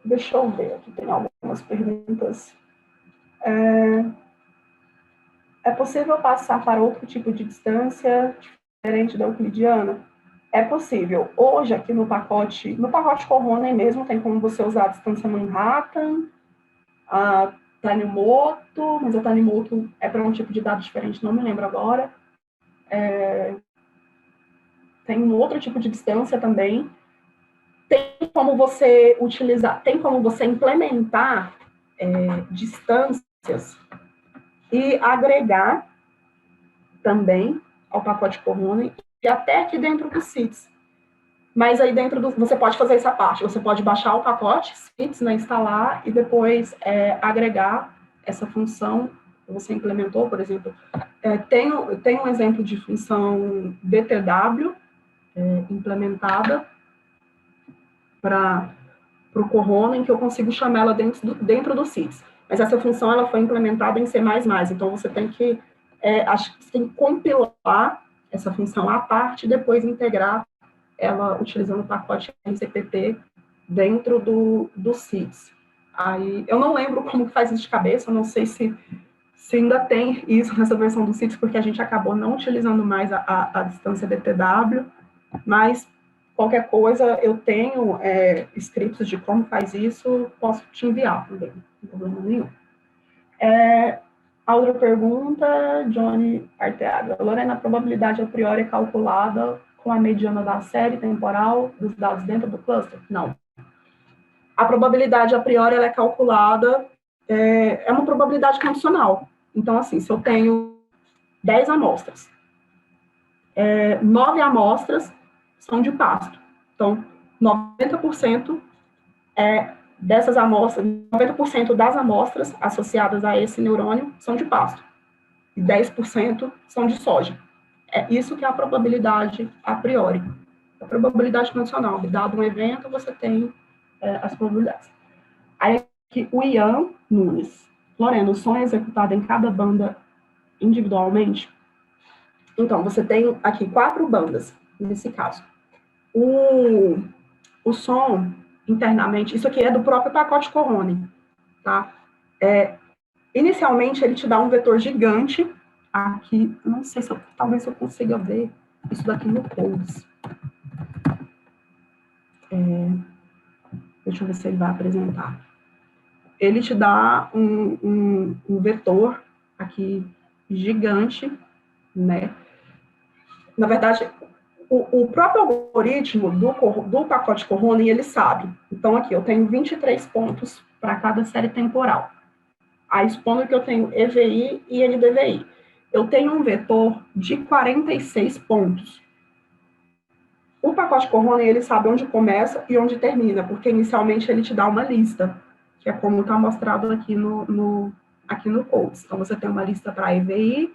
Deixa eu ver, aqui tem algumas perguntas. É possível passar para outro tipo de distância diferente da euclidiana? É possível. Hoje, aqui no pacote Coronen mesmo, tem como você usar a distância Manhattan, a Tanimoto, mas a Tanimoto é para um tipo de dado diferente, não me lembro agora. Tem um outro tipo de distância também. Tem como você utilizar, tem como você implementar distâncias e agregar também ao pacote Corona e até aqui dentro do CITES. Mas aí dentro do, você pode fazer essa parte, você pode baixar o pacote CITES, né, instalar e depois agregar essa função que você implementou, por exemplo. Tem um exemplo de função DTW implementada para o Corona, em que eu consigo chamar ela dentro do CITES. Mas essa função ela foi implementada em C++, então você tem que, você tem que compilar essa função à parte e depois integrar ela utilizando o pacote MCPT dentro do CITES. Aí, eu não lembro como que faz isso de cabeça, eu não sei se ainda tem isso nessa versão do CITES, porque a gente acabou não utilizando mais a distância DTW, mas qualquer coisa, eu tenho scripts de como faz isso, posso te enviar também, não tem problema nenhum. A outra pergunta, Johnny Arteaga. Lorena, a probabilidade a priori é calculada com a mediana da série temporal dos dados dentro do cluster? Não. A probabilidade a priori ela é calculada, é uma probabilidade condicional. Então, assim, se eu tenho 10 amostras, 9 amostras são de pasto. Então, 90% dessas amostras, 90% das amostras associadas a esse neurônio são de pasto. E 10% são de soja. É isso que é a probabilidade a priori. A probabilidade condicional. Dado um evento, você tem as probabilidades. Aí, aqui, o Ian Nunes. Lorena, o som é executado em cada banda individualmente? Então, você tem aqui 4 bandas, nesse caso. O som, internamente, isso aqui é do próprio pacote Corona, tá? Inicialmente, ele te dá um vetor gigante, aqui, não sei se talvez eu consiga ver isso daqui no Codes. Deixa eu ver se ele vai apresentar. Ele te dá um vetor aqui gigante, né? Na verdade, o próprio algoritmo do pacote Corona, ele sabe. Então, aqui, eu tenho 23 pontos para cada série temporal. Aí, supondo que eu tenho EVI e NDVI. Eu tenho um vetor de 46 pontos. O pacote Corona, ele sabe onde começa e onde termina, porque inicialmente ele te dá uma lista, que é como está mostrado aqui aqui no Codes. Então, você tem uma lista para EVI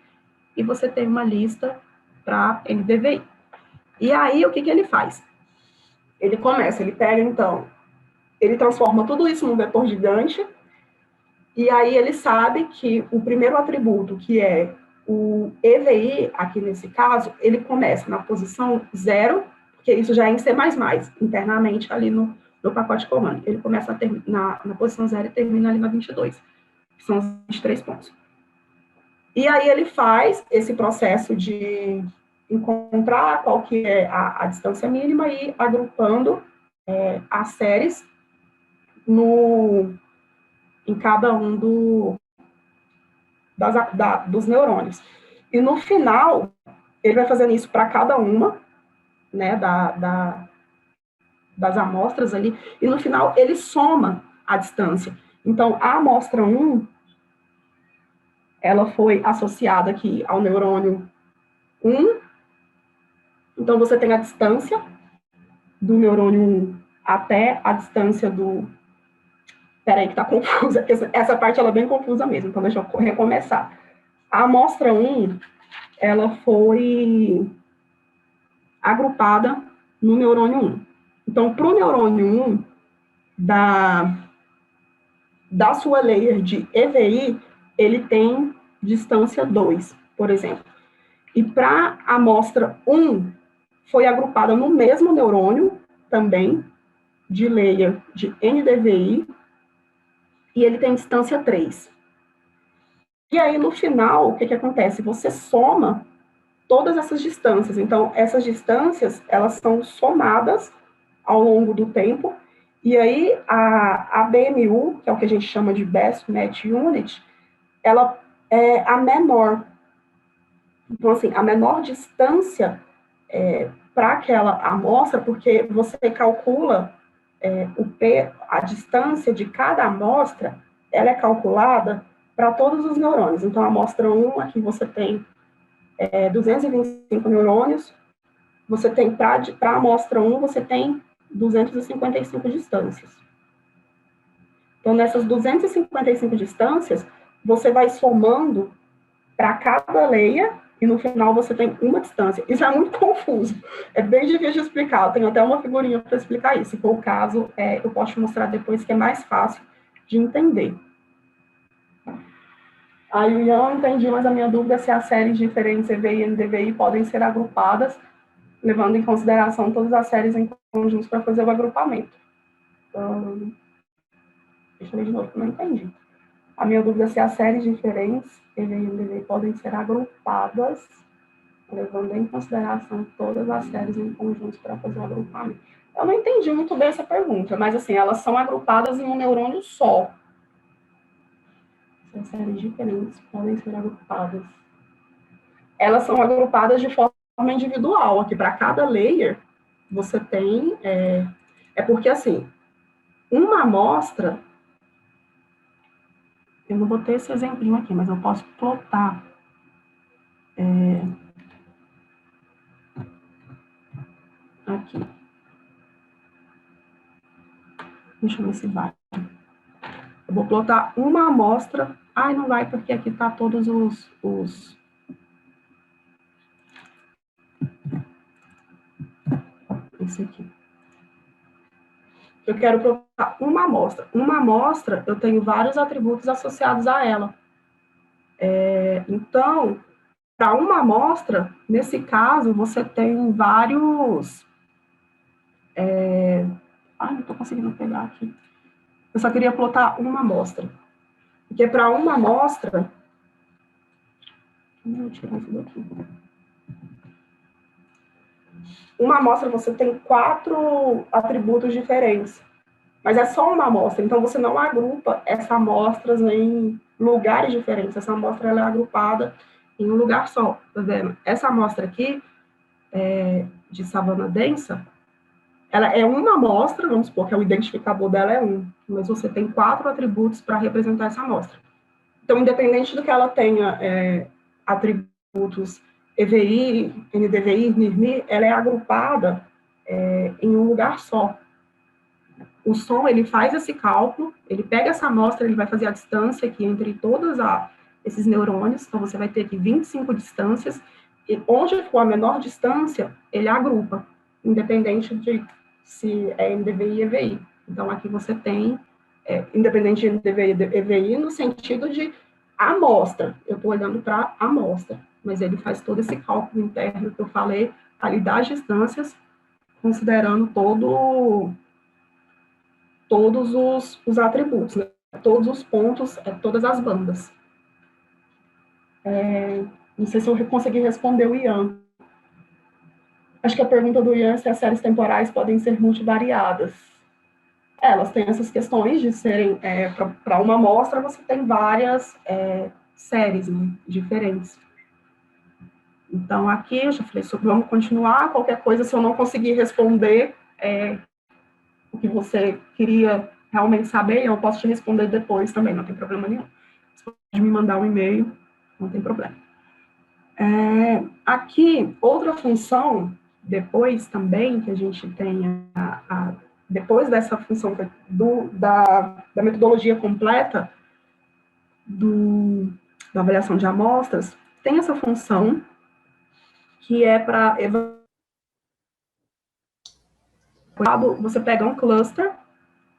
e você tem uma lista para NDVI. E aí, o que ele faz? Ele começa, ele pega, então, ele transforma tudo isso num vetor gigante, e aí ele sabe que o primeiro atributo, que é o EVI, aqui nesse caso, ele começa na posição 0, porque isso já é em C++, internamente ali no pacote Corona. Ele começa na posição 0 e termina ali na 22, que são os 23 pontos. E aí ele faz esse processo de encontrar qual que é a distância mínima e agrupando as séries em cada um dos neurônios. E no final, ele vai fazendo isso para cada uma, né, das amostras ali, e no final ele soma a distância. Então, a amostra 1, ela foi associada aqui ao neurônio 1, então você tem a distância do neurônio 1 até a distância do... Peraí que tá confusa, essa parte ela é bem confusa mesmo, então deixa eu recomeçar. A amostra 1, ela foi agrupada no neurônio 1. Então, para o neurônio 1, da sua layer de EVI, ele tem distância 2, por exemplo. E para a amostra 1, foi agrupada no mesmo neurônio, também, de layer de NDVI, e ele tem distância 3. E aí, no final, o que acontece? Você soma todas essas distâncias. Então, essas distâncias, elas são somadas ao longo do tempo, E aí, a BMU, que é o que a gente chama de Best Match Unit, ela é a menor. Então, assim, a menor distância para aquela amostra, porque você calcula a distância de cada amostra, ela é calculada para todos os neurônios. Então, a amostra 1, aqui você tem 225 neurônios, você tem, para a amostra 1, você tem 255 distâncias. Então, nessas 255 distâncias, você vai somando para cada layer, e no final você tem uma distância. Isso é muito confuso, é bem difícil de explicar. Eu tenho até uma figurinha para explicar isso. Se for o caso, eu posso te mostrar depois, que é mais fácil de entender. Aí o Ian entendi, mas a minha dúvida é se as séries diferentes EVI e NDVI podem ser agrupadas, levando em consideração todas as séries em conjuntos para fazer o agrupamento. Então, deixa eu ler de novo, que eu não entendi. A minha dúvida é se as séries diferentes, EVI e NDVI, podem ser agrupadas, levando em consideração todas as séries em conjuntos para fazer o agrupamento. Eu não entendi muito bem essa pergunta, mas, assim, elas são agrupadas em um neurônio só. As séries diferentes podem ser agrupadas. Elas são agrupadas de forma individual. Aqui, para cada layer, você tem... porque, assim, uma amostra... Eu não botei esse exemplinho aqui, mas eu posso plotar. Aqui. Deixa eu ver se vai. Eu vou plotar uma amostra. Ai, não vai, porque aqui tá todos os... Esse aqui. Eu quero plotar uma amostra. Uma amostra, eu tenho vários atributos associados a ela. Então, para uma amostra, nesse caso, você tem vários... não estou conseguindo pegar aqui. Eu só queria plotar uma amostra. Porque para uma amostra... Vou tirar isso daqui. Uma amostra, você tem 4 atributos diferentes. Mas é só uma amostra, então você não agrupa essas amostras em lugares diferentes. Essa amostra ela é agrupada em um lugar só, tá vendo? Essa amostra aqui, de savana densa, ela é uma amostra, vamos supor que o identificador dela é 1, mas você tem 4 atributos para representar essa amostra. Então, independente do que ela tenha atributos EVI, NDVI, NIRMI, ela é agrupada em um lugar só. O som, ele faz esse cálculo, ele pega essa amostra, ele vai fazer a distância aqui entre todos esses neurônios, então você vai ter aqui 25 distâncias, e onde for a menor distância, ele agrupa, independente de se é NDVI e EVI. Então, aqui você tem, independente de NDVI e EVI, no sentido de amostra, eu estou olhando para a amostra, mas ele faz todo esse cálculo interno que eu falei, ali das distâncias, considerando todos os atributos, né? Todos os pontos, todas as bandas. Não sei se eu consegui responder o Ian. Acho que a pergunta do Ian é se as séries temporais podem ser multivariadas. Elas têm essas questões de serem, para uma amostra, você tem várias séries, né, diferentes. Então, aqui eu já falei sobre, vamos continuar, qualquer coisa, se eu não conseguir responder o que você queria realmente saber, eu posso te responder depois também, não tem problema nenhum. Você pode me mandar um e-mail, não tem problema. Aqui, outra função, depois também, que a gente tem, depois dessa função da metodologia completa da avaliação de amostras, tem essa função que é para você pega um cluster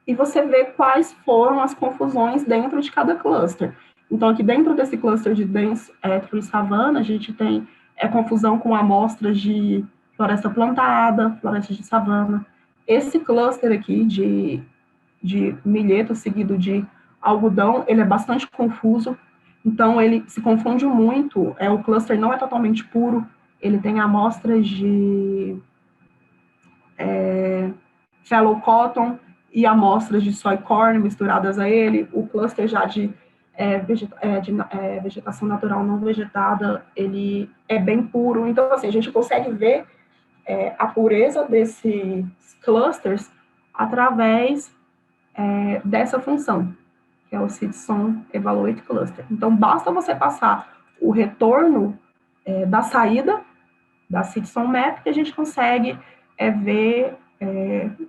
e você vê quais foram as confusões dentro de cada cluster. Então, aqui dentro desse cluster de dense, hétero e savana, a gente tem confusão com amostras de floresta plantada, floresta de savana. Esse cluster aqui de milheto seguido de algodão, ele é bastante confuso, então ele se confunde muito, o cluster não é totalmente puro, ele tem amostras de fallow cotton, e amostras de soy corn misturadas a ele, o cluster já de vegetação natural não vegetada, ele é bem puro. Então, assim, a gente consegue ver a pureza desses clusters através dessa função, que é o SeedSOM Evaluate Cluster. Então, basta você passar o retorno da saída da SeedSOM Map, que a gente consegue ver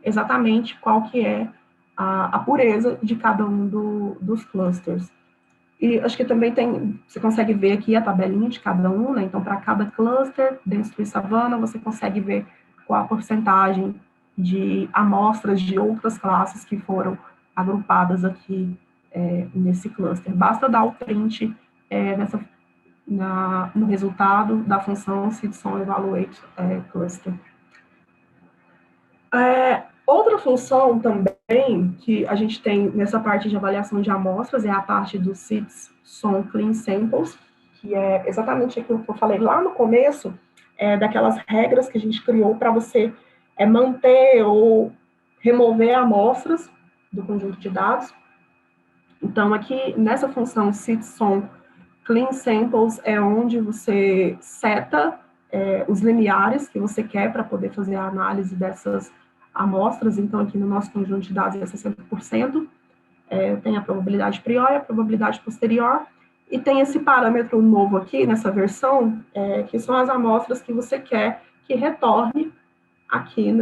exatamente qual que é a pureza de cada um dos clusters. E acho que também você consegue ver aqui a tabelinha de cada um, né? Então, para cada cluster dentro do Savannah, você consegue ver qual a porcentagem de amostras de outras classes que foram agrupadas aqui nesse cluster. Basta dar o print no resultado da função SeedSOM Evaluate Cluster. Outra função também que a gente tem nessa parte de avaliação de amostras é a parte do SeedSOM Clean Samples, que é exatamente aquilo que eu falei lá no começo, daquelas regras que a gente criou para você manter ou remover amostras do conjunto de dados. Então, aqui nessa função SeedSOM Clean Samples é onde você seta os limiares que você quer para poder fazer a análise dessas amostras. Então, aqui no nosso conjunto de dados é 60%, tem a probabilidade prior e a probabilidade posterior, e tem esse parâmetro novo aqui, nessa versão, que são as amostras que você quer que retorne aqui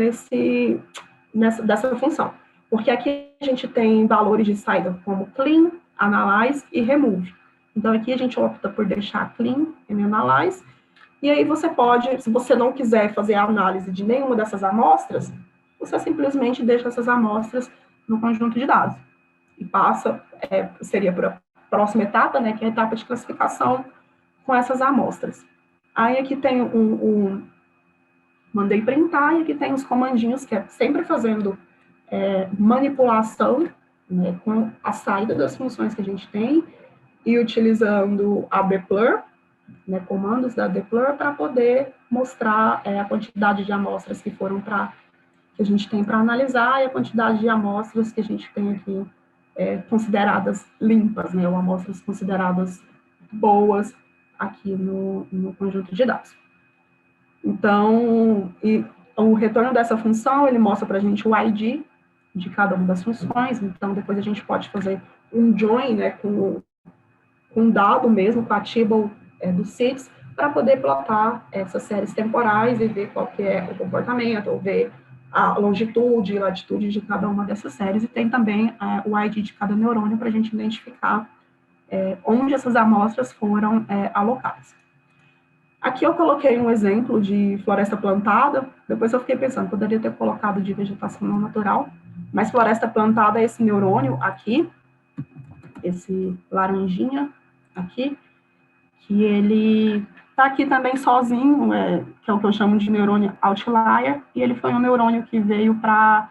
dessa função. Porque aqui a gente tem valores de saída como clean, analyze e remove. Então, aqui a gente opta por deixar clean e analyze, e aí você pode, se você não quiser fazer a análise de nenhuma dessas amostras, você simplesmente deixa essas amostras no conjunto de dados. E passa, seria para a próxima etapa, né, que é a etapa de classificação com essas amostras. Aí aqui tem mandei printar, e aqui tem os comandinhos, que é sempre fazendo manipulação, né, com a saída das funções que a gente tem, e utilizando a dplur, né, comandos da dplur, para poder mostrar a quantidade de amostras que a gente tem para analisar, e a quantidade de amostras que a gente tem aqui consideradas limpas, né, ou amostras consideradas boas aqui no conjunto de dados. Então, o retorno dessa função, ele mostra para a gente o ID de cada uma das funções. Então, depois a gente pode fazer um join, né, com dado mesmo, com a table do SIDS, para poder plotar essas séries temporais e ver qual que é o comportamento, ou ver a longitude e latitude de cada uma dessas séries. E tem também o ID de cada neurônio para a gente identificar onde essas amostras foram alocadas. Aqui eu coloquei um exemplo de floresta plantada, depois eu fiquei pensando, poderia ter colocado de vegetação não natural, mas floresta plantada é esse neurônio aqui, esse laranjinha aqui, que ele está aqui também sozinho, que é o que eu chamo de neurônio outlier, e ele foi um neurônio que veio para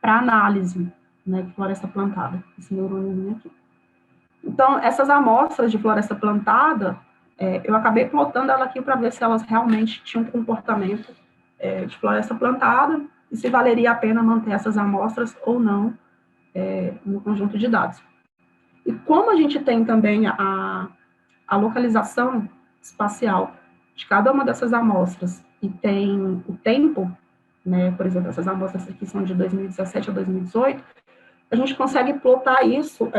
análise, né, de floresta plantada, esse neurônio aqui. Então, essas amostras de floresta plantada, eu acabei plotando ela aqui para ver se elas realmente tinham comportamento de floresta plantada e se valeria a pena manter essas amostras ou não no conjunto de dados. E como a gente tem também a localização espacial de cada uma dessas amostras e tem o tempo, né, por exemplo, essas amostras aqui são de 2017 a 2018, a gente consegue plotar isso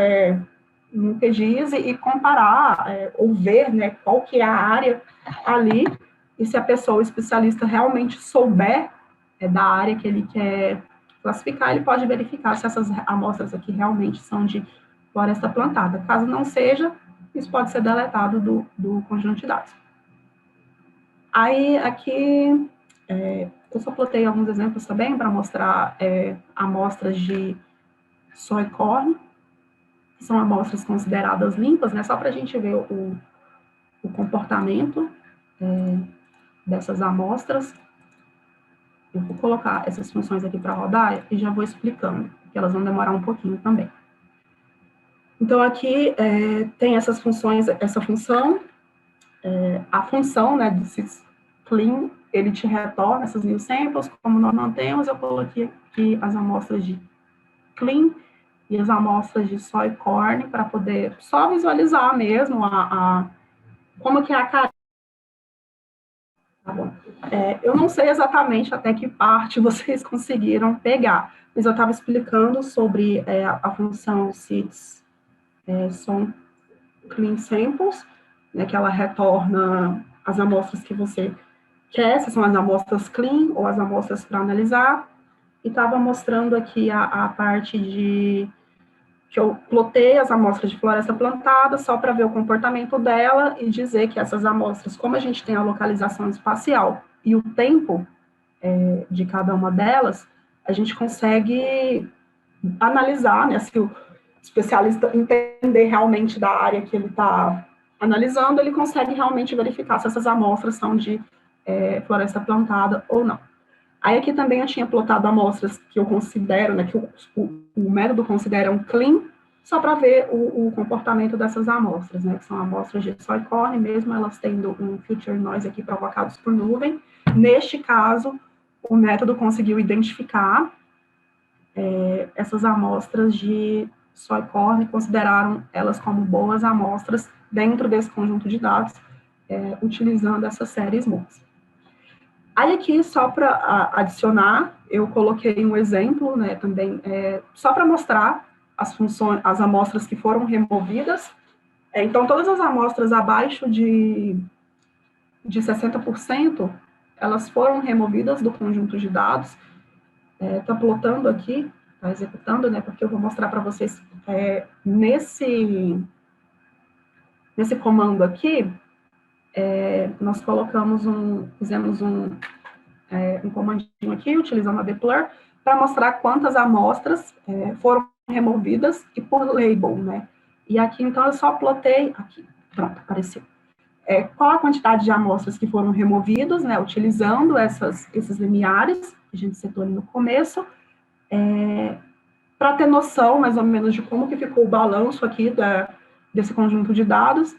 no QGIS e comparar, ou ver, né, qual que é a área ali, e se a pessoa especialista realmente souber da área que ele quer classificar, ele pode verificar se essas amostras aqui realmente são de floresta plantada. Caso não seja, isso pode ser deletado do conjunto de dados. Aí, aqui, eu só plotei alguns exemplos também para mostrar amostras de soy corn, que são amostras consideradas limpas, né, só para a gente ver o comportamento dessas amostras. Eu vou colocar essas funções aqui para rodar e já vou explicando, que elas vão demorar um pouquinho também. Então, aqui tem essas funções, essa função, a função, né, do clean, ele te retorna essas new samples, como nós mantemos, eu coloquei aqui as amostras de clean e as amostras de soy corn, para poder só visualizar mesmo como que é a carinha. Tá bom. Eu não sei exatamente até que parte vocês conseguiram pegar, mas eu estava explicando sobre a função SIDS, são clean samples, né, que ela retorna as amostras que você quer, se são as amostras clean ou as amostras para analisar, e estava mostrando aqui a parte que eu plotei as amostras de floresta plantada só para ver o comportamento dela e dizer que essas amostras, como a gente tem a localização espacial e o tempo de cada uma delas, a gente consegue analisar, né, se o especialista entender realmente da área que ele está analisando, ele consegue realmente verificar se essas amostras são de floresta plantada ou não. Aí aqui também eu tinha plotado amostras que eu considero, né, que o método considera um clean, só para ver o comportamento dessas amostras, né, que são amostras de soy corn, mesmo elas tendo um filter noise aqui provocados por nuvem. Neste caso, o método conseguiu identificar essas amostras de soy corn, consideraram elas como boas amostras dentro desse conjunto de dados, utilizando essas séries MOOCs. Aí aqui, só para adicionar, eu coloquei um exemplo, né, também, só para mostrar as funções, as amostras que foram removidas. Então, todas as amostras abaixo de 60%, elas foram removidas do conjunto de dados. Está plotando aqui, está executando, né, porque eu vou mostrar para vocês nesse comando aqui, nós fizemos um comandinho aqui, utilizando a deploy, para mostrar quantas amostras foram removidas e por label, né? E aqui, então, eu só plotei, aqui, pronto, apareceu. Qual a quantidade de amostras que foram removidas, né, utilizando esses limiares, que a gente setou ali no começo, para ter noção, mais ou menos, de como que ficou o balanço aqui desse conjunto de dados.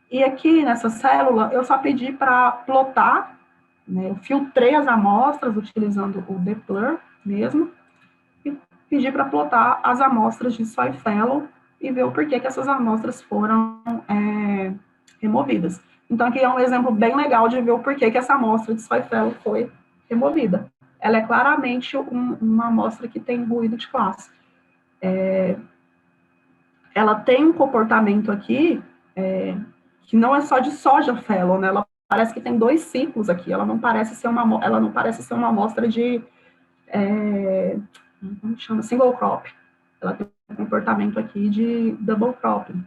E aqui, nessa célula, eu só pedi para plotar, né, eu filtrei as amostras utilizando o deploy mesmo, e pedi para plotar as amostras de soy fallow e ver o porquê que essas amostras foram removidas. Então, aqui é um exemplo bem legal de ver o porquê que essa amostra de soy fallow foi removida. Ela é claramente uma amostra que tem ruído de classe. Ela tem um comportamento aqui que não é só de soja fallow, né? Ela parece que tem 2 ciclos aqui. Ela não parece ser uma amostra de como chama? Single crop. Ela tem um comportamento aqui de double cropping.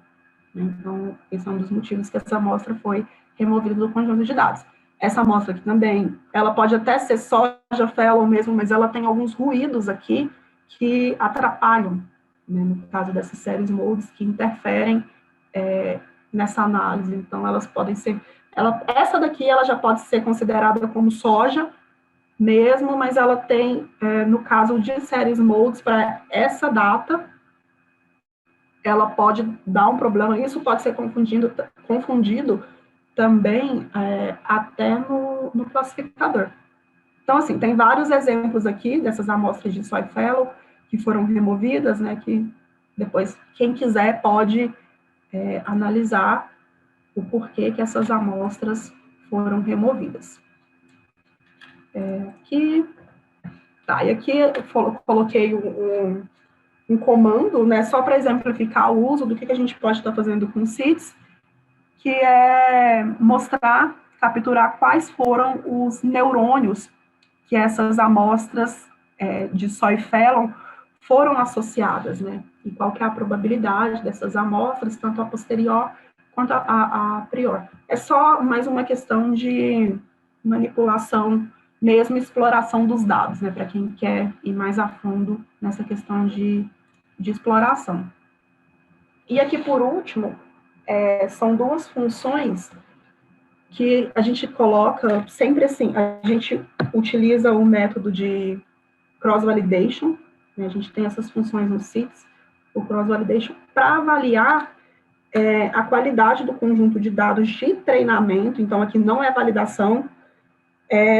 Então, esse é um dos motivos que essa amostra foi removida do conjunto de dados. Essa amostra aqui também, ela pode até ser soja fallow mesmo, mas ela tem alguns ruídos aqui que atrapalham, né, no caso dessas séries modes, que interferem nessa análise. Então, elas podem ser... essa daqui, ela já pode ser considerada como soja mesmo, mas ela tem, no caso de séries modes, para essa data, ela pode dar um problema. Isso pode ser confundido também até no classificador. Então, assim, tem vários exemplos aqui dessas amostras de soy fallow que foram removidas, né, que depois, quem quiser, pode analisar o porquê que essas amostras foram removidas. E aqui eu coloquei um comando, né, só para exemplificar o uso do que a gente pode estar fazendo com SIDS, que é mostrar, capturar quais foram os neurônios que essas amostras de soy fallow foram associadas, né, e qual que é a probabilidade dessas amostras, tanto a posterior quanto a prior. É só mais uma questão de manipulação, mesmo exploração dos dados, né, para quem quer ir mais a fundo nessa questão de exploração. E aqui, por último, são 2 funções que a gente coloca sempre assim, a gente utiliza o método de cross-validation, né, a gente tem essas funções no SIDS, o cross-validation, para avaliar a qualidade do conjunto de dados de treinamento. Então, aqui não é validação,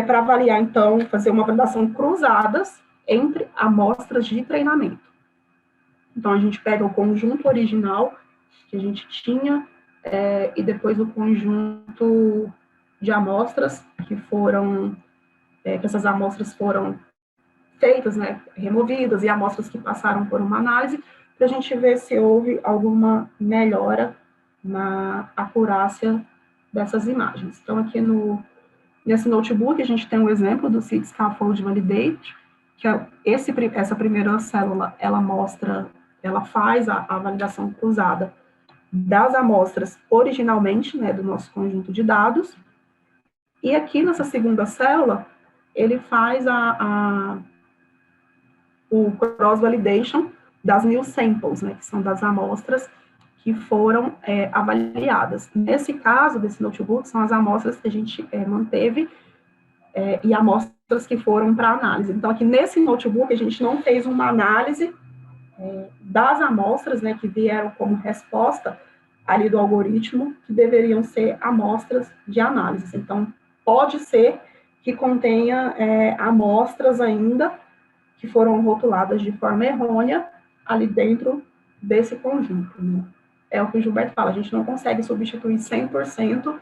para avaliar, então, fazer uma validação cruzadas entre amostras de treinamento. Então, a gente pega o conjunto original que a gente tinha, e depois o conjunto de amostras que foram, que essas amostras foram feitas, né, removidas, e amostras que passaram por uma análise, para a gente ver se houve alguma melhora na acurácia dessas imagens. Então, aqui nesse notebook, a gente tem um exemplo do Seed Scaffold Validate, que é essa primeira célula, ela faz a validação cruzada das amostras originalmente, né, do nosso conjunto de dados, e aqui nessa segunda célula, ele faz o cross-validation das new samples, né, que são das amostras que foram avaliadas. Nesse caso, desse notebook, são as amostras que a gente manteve e amostras que foram para análise. Então, aqui nesse notebook, a gente não fez uma análise das amostras, né, que vieram como resposta ali do algoritmo, que deveriam ser amostras de análise. Então, pode ser que contenha amostras ainda que foram rotuladas de forma errônea ali dentro desse conjunto, né? É o que o Gilberto fala, a gente não consegue substituir 100%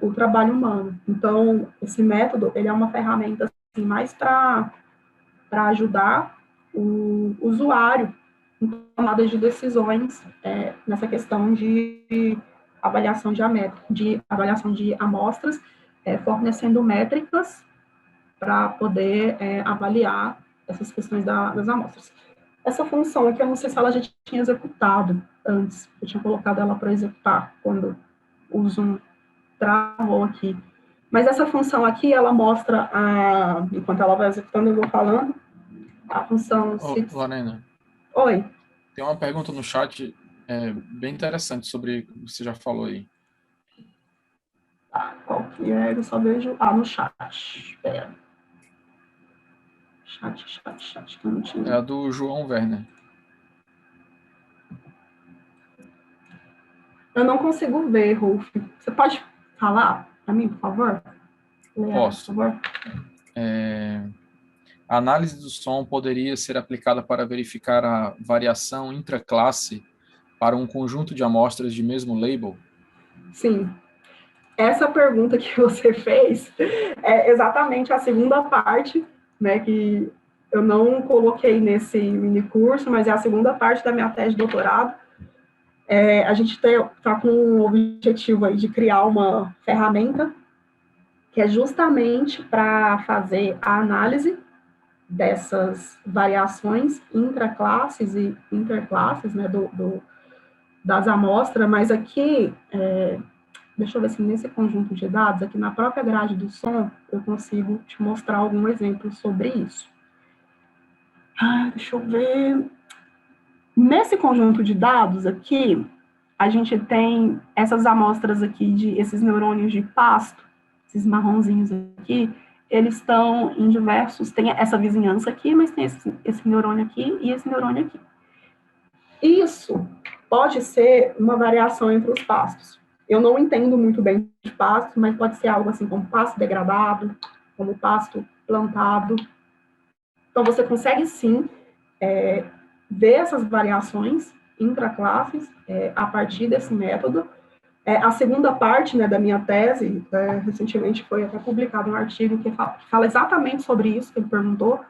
o trabalho humano. Então, esse método, ele é uma ferramenta assim, mais para ajudar o usuário em tomadas de decisões nessa questão de avaliação de amostras, fornecendo métricas para poder avaliar essas questões das amostras. Essa função aqui, eu não sei se ela já tinha executado antes, eu tinha colocado ela para executar quando o Zoom travou aqui. Mas essa função aqui, ela mostra, enquanto ela vai executando, eu vou falando, a função... Lorena. Oi. Tem uma pergunta no chat bem interessante sobre o que você já falou aí. Qual que é? Eu só vejo... no chat. Espera. Chat, que eu não tinha. É a do João Werner. Eu não consigo ver, Rolf. Você pode falar para mim, por favor? Posso. Por favor. A análise do som poderia ser aplicada para verificar a variação intraclasse para um conjunto de amostras de mesmo label? Sim. Essa pergunta que você fez é exatamente a segunda parte, né, que eu não coloquei nesse mini curso, mas é a segunda parte da minha tese de doutorado. A gente está com o objetivo aí de criar uma ferramenta que é justamente para fazer a análise dessas variações intraclasses e interclasses, né, das amostras, mas aqui, deixa eu ver se nesse conjunto de dados, aqui na própria grade do som, eu consigo te mostrar algum exemplo sobre isso. Deixa eu ver. Nesse conjunto de dados aqui, a gente tem essas amostras aqui, esses neurônios de pasto, esses marronzinhos aqui, eles estão em diversos, tem essa vizinhança aqui, mas tem esse neurônio aqui e esse neurônio aqui. Isso pode ser uma variação entre os pastos. Eu não entendo muito bem de pasto, mas pode ser algo assim como pasto degradado, como pasto plantado. Então, você consegue sim ver essas variações intraclasses a partir desse método. A segunda parte, né, da minha tese, recentemente foi até publicado um artigo que fala exatamente sobre isso que ele perguntou,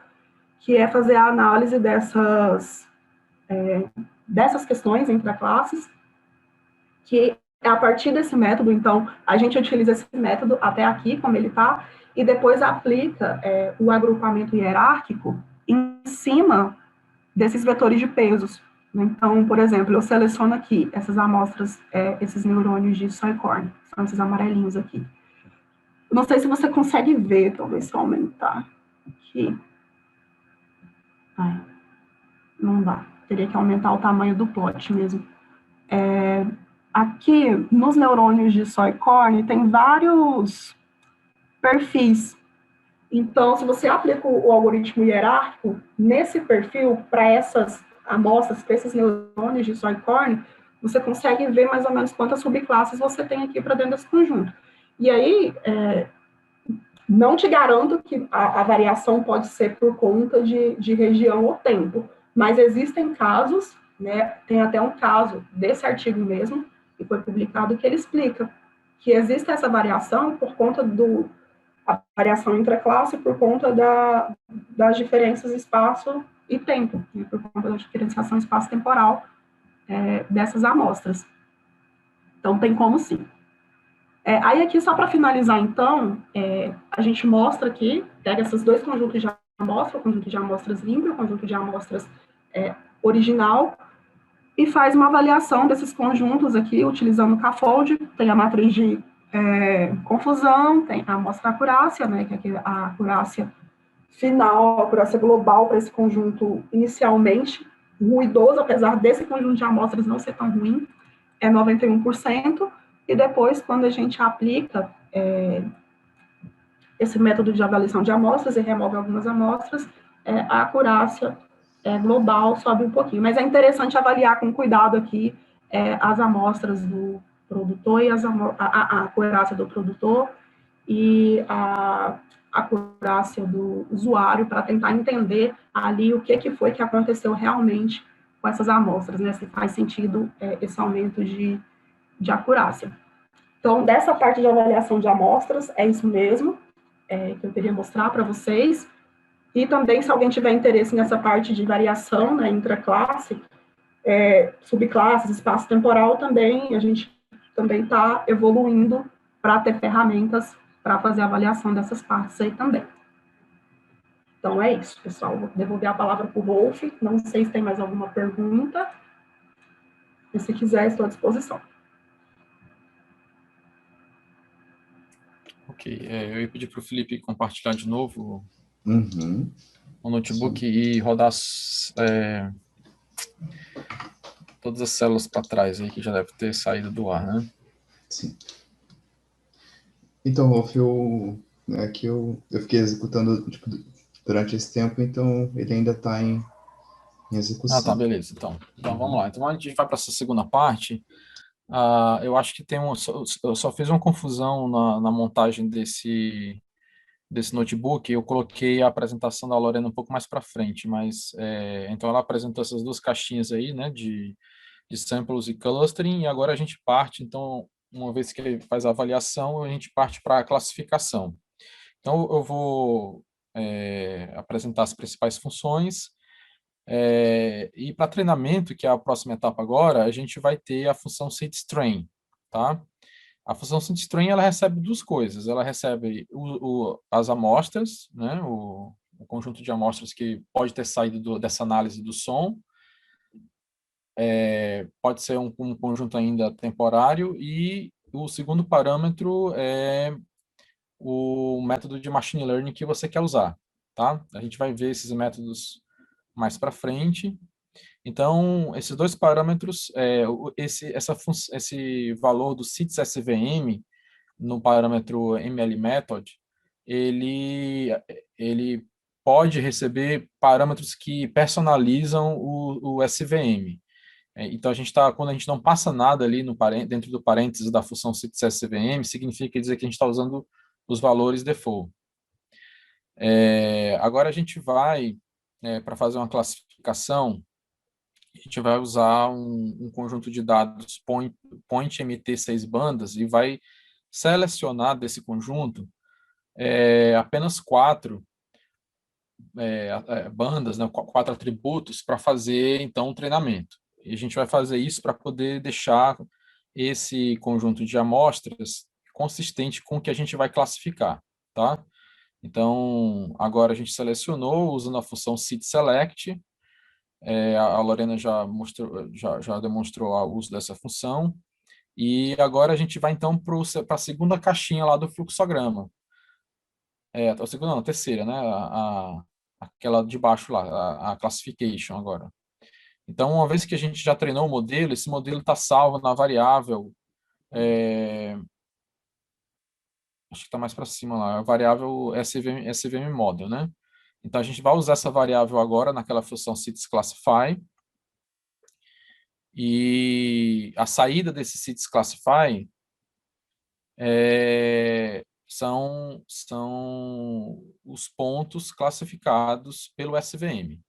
que é fazer a análise dessas questões intraclasses, que é a partir desse método. Então, a gente utiliza esse método até aqui, como ele está, e depois aplica o agrupamento hierárquico em cima desses vetores de pesos. Então, por exemplo, eu seleciono aqui essas amostras, esses neurônios de soy-corn, são esses amarelinhos aqui. Não sei se você consegue ver, talvez se eu aumentar aqui. Não dá, teria que aumentar o tamanho do plot mesmo. Aqui, nos neurônios de soy-corn, tem vários perfis. Então, se você aplica o algoritmo hierárquico nesse perfil, para essas amostras, para esses neurônios de soy-corn, você consegue ver mais ou menos quantas subclasses você tem aqui para dentro desse conjunto. E aí, não te garanto que a variação pode ser por conta de região ou tempo, Mas existem casos, né, tem até um caso desse artigo mesmo, que foi publicado, que ele explica que existe essa variação por conta a variação intraclasse por conta das diferenças espaço e tempo, né, por conta da diferenciação espaço-temporal dessas amostras. Então, tem como sim. Aí aqui, só para finalizar, então, a gente mostra aqui, pega esses dois conjuntos de amostras, o conjunto de amostras limpo e o conjunto de amostras original, e faz uma avaliação desses conjuntos aqui, utilizando o CAFOLD, tem a matriz de confusão, tem a amostra acurácia, né, que é a acurácia final, a acurácia global para esse conjunto inicialmente ruidoso, apesar desse conjunto de amostras não ser tão ruim, é 91%, e depois, quando a gente aplica esse método de avaliação de amostras e remove algumas amostras, a acurácia global sobe um pouquinho. Mas é interessante avaliar com cuidado aqui as amostras do produtor e a acurácia do produtor e a acurácia do usuário para tentar entender ali o que foi que aconteceu realmente com essas amostras, né? Se faz sentido esse aumento de acurácia. Então, dessa parte de avaliação de amostras, é isso mesmo que eu queria mostrar para vocês. E também, se alguém tiver interesse nessa parte de variação, né, intraclasse, subclasses, espaço temporal, também, a gente também está evoluindo para ter ferramentas para fazer a avaliação dessas partes aí também. Então, é isso, pessoal. Vou devolver a palavra para o Wolf. Não sei se tem mais alguma pergunta. E se quiser, estou à disposição. Ok, eu ia pedir para o Felipe compartilhar de novo Uhum. o notebook e rodar todas as células para trás aí, que já deve ter saído do ar, né? Sim. Então, Wolf, aqui eu fiquei executando tipo, durante esse tempo, então ele ainda está em Ah, tá, execução. beleza. Então vamos lá. Então a gente vai para essa segunda parte. Eu acho que eu só fiz uma confusão na montagem desse notebook. Eu coloquei a apresentação da Lorena um pouco mais para frente, mas então ela apresentou essas duas caixinhas aí, né, de samples e clustering, e agora a gente parte, então, uma vez que ele faz a avaliação, a gente parte para a classificação. Então eu vou apresentar as principais funções. E para treinamento, que é a próxima etapa agora, a gente vai ter a função setStrain, tá? A função setStrain, ela recebe duas coisas. Ela recebe as amostras, né? O conjunto de amostras que pode ter saído dessa análise do som. Pode ser um conjunto ainda temporário. E o segundo parâmetro é o método de machine learning que você quer usar, tá? A gente vai ver esses métodos mais para frente. Então, esses dois parâmetros, esse valor do CITES SVM no parâmetro ml-method, ele pode receber parâmetros que personalizam o SVM. Então, quando a gente não passa nada ali dentro do parênteses da função CITES SVM, significa dizer que a gente está usando os valores default. Agora a gente vai, para fazer uma classificação, a gente vai usar um conjunto de dados point MT 6 bandas e vai selecionar desse conjunto apenas quatro bandas, né, quatro atributos para fazer, então, um treinamento. E a gente vai fazer isso para poder deixar esse conjunto de amostras consistente com o que a gente vai classificar, tá? Então, agora a gente selecionou usando a função setSelect. A Lorena já demonstrou o uso dessa função. E agora a gente vai, então, para a segunda caixinha lá do fluxograma. A segunda não, a terceira, né? Aquela de baixo lá, a classification agora. Então, uma vez que a gente já treinou o modelo, esse modelo está salvo na variável, acho que está mais para cima lá, a variável SVM model, né? Então, a gente vai usar essa variável agora naquela função setClassify. E a saída desse setClassify são os pontos classificados pelo SVM.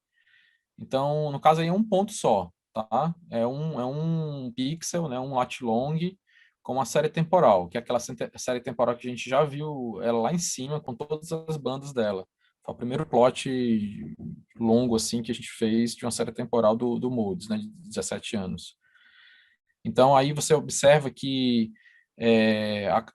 Então, no caso aí é um ponto só, tá? É um pixel, né, um lat long com uma série temporal, que é aquela série temporal que a gente já viu ela lá em cima com todas as bandas dela. Foi o primeiro plot longo assim que a gente fez de uma série temporal do Modes, né, de 17 anos. Então aí você observa que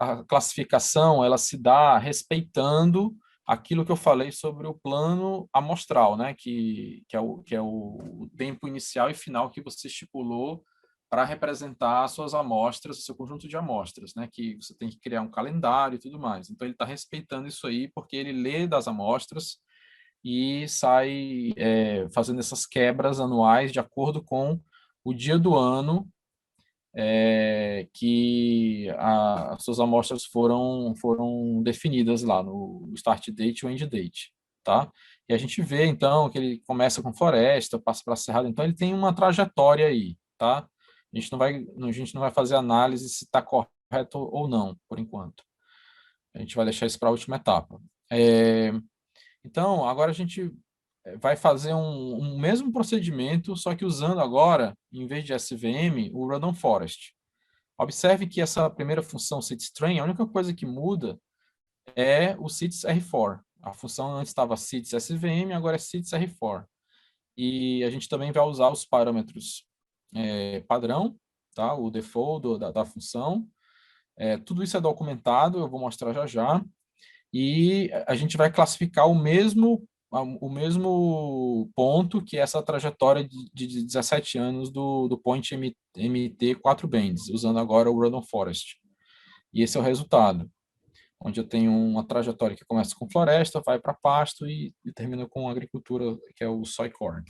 a classificação ela se dá respeitando aquilo que eu falei sobre o plano amostral, né, que é o tempo inicial e final que você estipulou para representar as suas amostras, o seu conjunto de amostras, né, que você tem que criar um calendário e tudo mais. Então ele está respeitando isso aí porque ele lê das amostras e sai fazendo essas quebras anuais de acordo com o dia do ano que as suas amostras foram definidas lá no start date e o end date, tá? E a gente vê, então, que ele começa com floresta, passa para cerrado, então ele tem uma trajetória aí, tá? A gente não vai fazer análise se está correto ou não, por enquanto. A gente vai deixar isso para a última etapa. Então, agora a gente vai fazer um mesmo procedimento, só que usando agora, em vez de SVM, o Random Forest. Observe que essa primeira função setString, a única coisa que muda é o sits R4. A função antes estava sits SVM, agora é sits R4. E a gente também vai usar os parâmetros padrão, tá? O default da função. Tudo isso é documentado, eu vou mostrar já já. E a gente vai classificar o mesmo ponto que essa trajetória de 17 anos do Point MT 4 bands, usando agora o Random Forest. E esse é o resultado, onde eu tenho uma trajetória que começa com floresta, vai para pasto e termina com agricultura, que é o soy corn.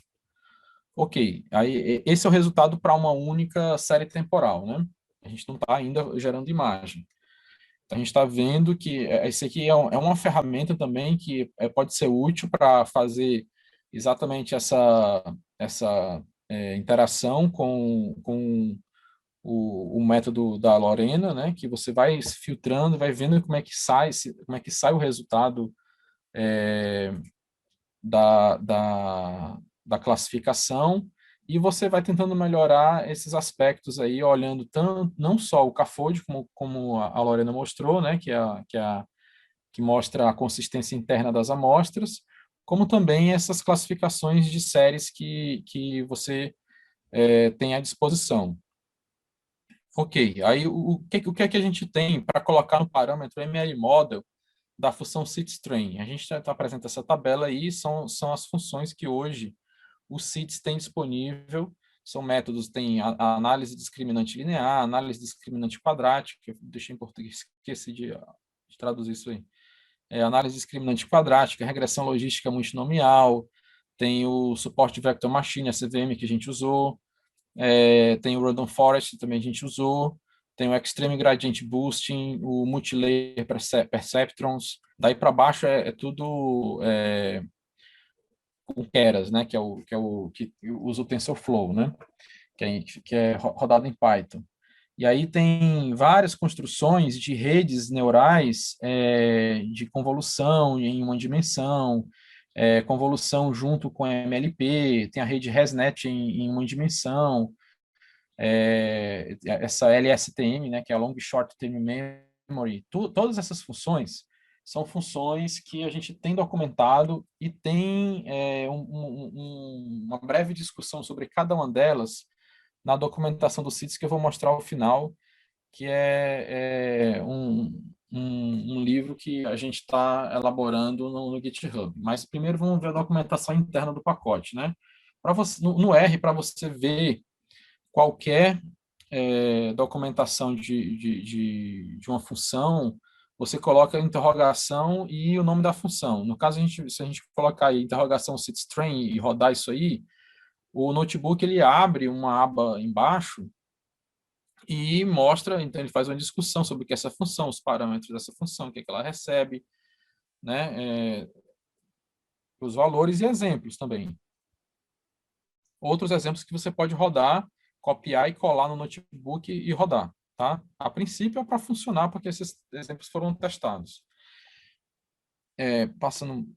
Ok, aí esse é o resultado para uma única série temporal, né? A gente não está ainda gerando imagem. A gente está vendo que esse aqui é uma ferramenta também que pode ser útil para fazer exatamente essa interação com o método da Lorena, né? Que você vai filtrando, vai vendo como é que sai o resultado é, da classificação e você vai tentando melhorar esses aspectos aí, olhando tanto, não só o CAFOD, como a Lorena mostrou, né, que mostra a consistência interna das amostras, como também essas classificações de séries que você tem à disposição. Ok, aí o que é que a gente tem para colocar no parâmetro ML Model da função setString? A gente apresenta essa tabela aí, são as funções que hoje o CITES tem disponível, são métodos, tem a análise discriminante linear, análise discriminante quadrática, que eu deixei em português, esqueci de traduzir isso aí. Análise discriminante quadrática, regressão logística multinomial, tem o suporte vector machine, a CVM que a gente usou, tem o Random Forest também a gente usou, tem o Extreme Gradient Boosting, o Multilayer Perceptrons, daí para baixo é tudo com Keras, né, que usa o TensorFlow, né, que é rodado em Python. E aí tem várias construções de redes neurais de convolução em uma dimensão, convolução junto com MLP, tem a rede ResNet em uma dimensão, essa LSTM, né, que é a Long Short Term Memory, todas essas funções são funções que a gente tem documentado e tem uma breve discussão sobre cada uma delas na documentação do CITES que eu vou mostrar ao final, que é um livro que a gente está elaborando no GitHub. Mas primeiro vamos ver a documentação interna do pacote, né? No R, para você ver qualquer documentação de uma função, você coloca a interrogação e o nome da função. No caso, se a gente colocar aí interrogação setString e rodar isso aí, o notebook ele abre uma aba embaixo e mostra, então ele faz uma discussão sobre o que é essa função, os parâmetros dessa função, o que é que ela recebe, né, os valores e exemplos também. Outros exemplos que você pode rodar, copiar e colar no notebook e rodar, tá? A princípio é para funcionar, porque esses exemplos foram testados. Passando